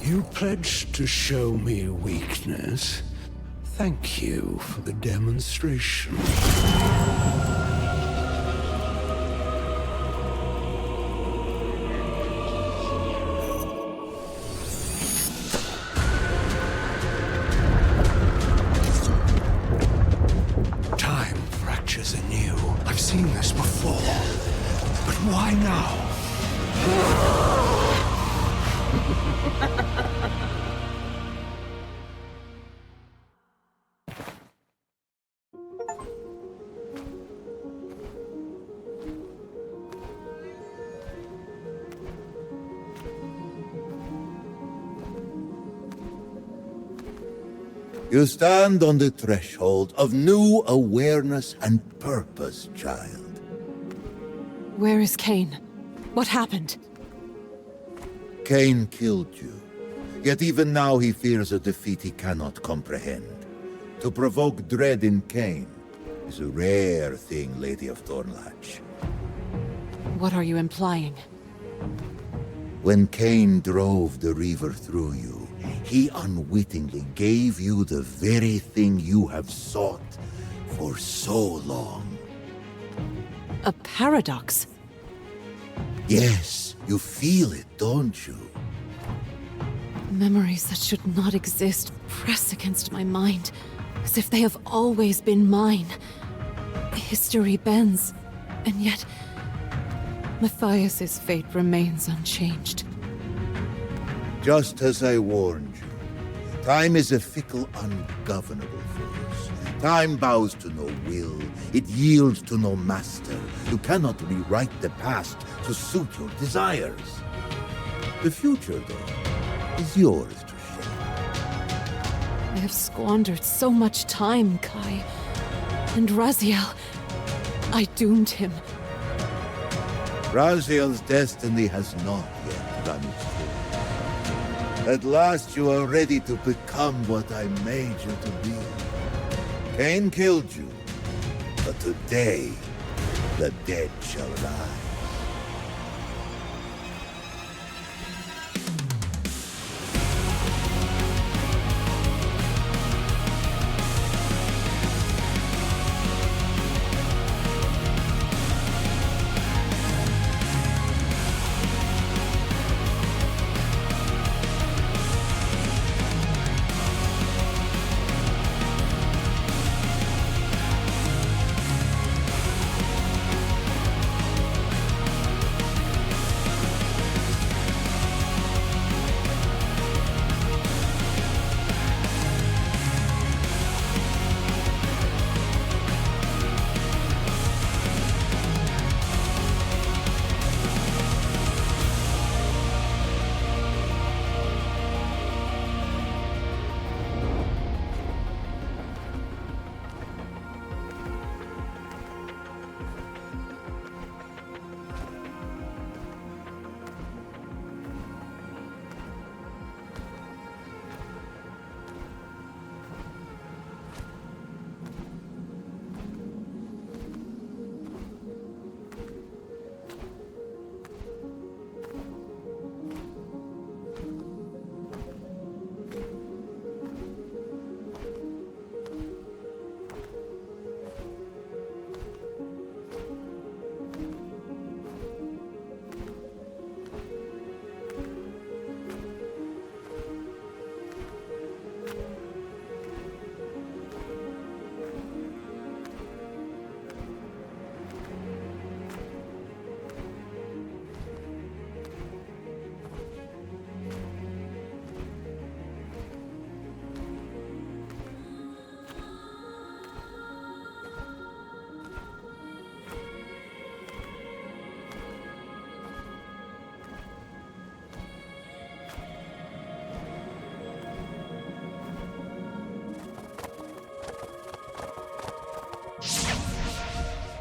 S3: You pledged to show me weakness. Thank you for the demonstration. Time fractures anew. I've seen this before. But why now?
S2: You stand on the threshold of new awareness and purpose, child.
S1: Where is Kain? What happened?
S2: Kain killed you. Yet even now he fears a defeat he cannot comprehend. To provoke dread in Kain is a rare thing, Lady of Thornlatch.
S1: What are you implying?
S2: When Kain drove the Reaver through you, he unwittingly gave you the very thing you have sought for so long.
S1: A paradox?
S2: Yes, you feel it, don't you?
S1: Memories that should not exist press against my mind, as if they have always been mine. History bends, and yet Matthias's fate remains unchanged.
S2: Just as I warned you, time is a fickle, ungovernable force. Time bows to no will, it yields to no master. You cannot rewrite the past to suit your desires. The future, though, is yours to shape.
S1: I have squandered so much time, Kai. And Raziel, I doomed him.
S2: Raziel's destiny has not yet run its course. At last you are ready to become what I made you to be. Kain killed you, but today the dead shall rise.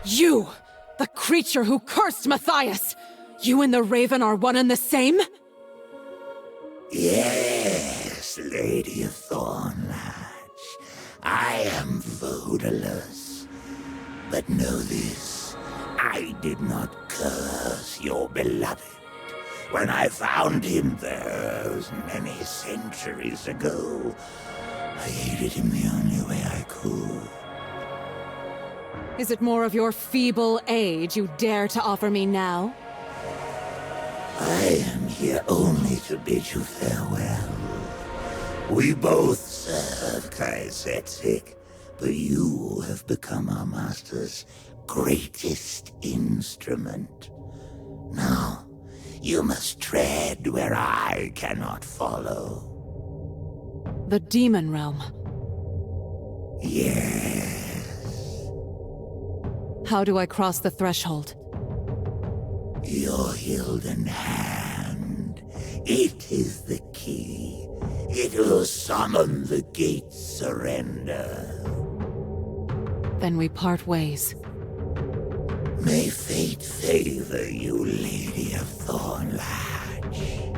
S1: You! The creature who cursed Matthias! You and the Raven are one and the same?
S10: Yes, Lady of Thornlatch. I am foodless. But know this, I did not curse your beloved. When I found him those many centuries ago, I aided him the only way I could.
S1: Is it more of your feeble age you dare to offer me now?
S10: I am here only to bid you farewell. We both serve Kai Setzik, but you have become our master's greatest instrument. Now, you must tread where I cannot follow.
S1: The Demon Realm.
S10: Yes.
S1: How do I cross the threshold?
S10: Your Hilden hand. It is the key. It'll summon the gate's surrender.
S1: Then we part ways.
S10: May fate favor you, Lady of Thornlatch.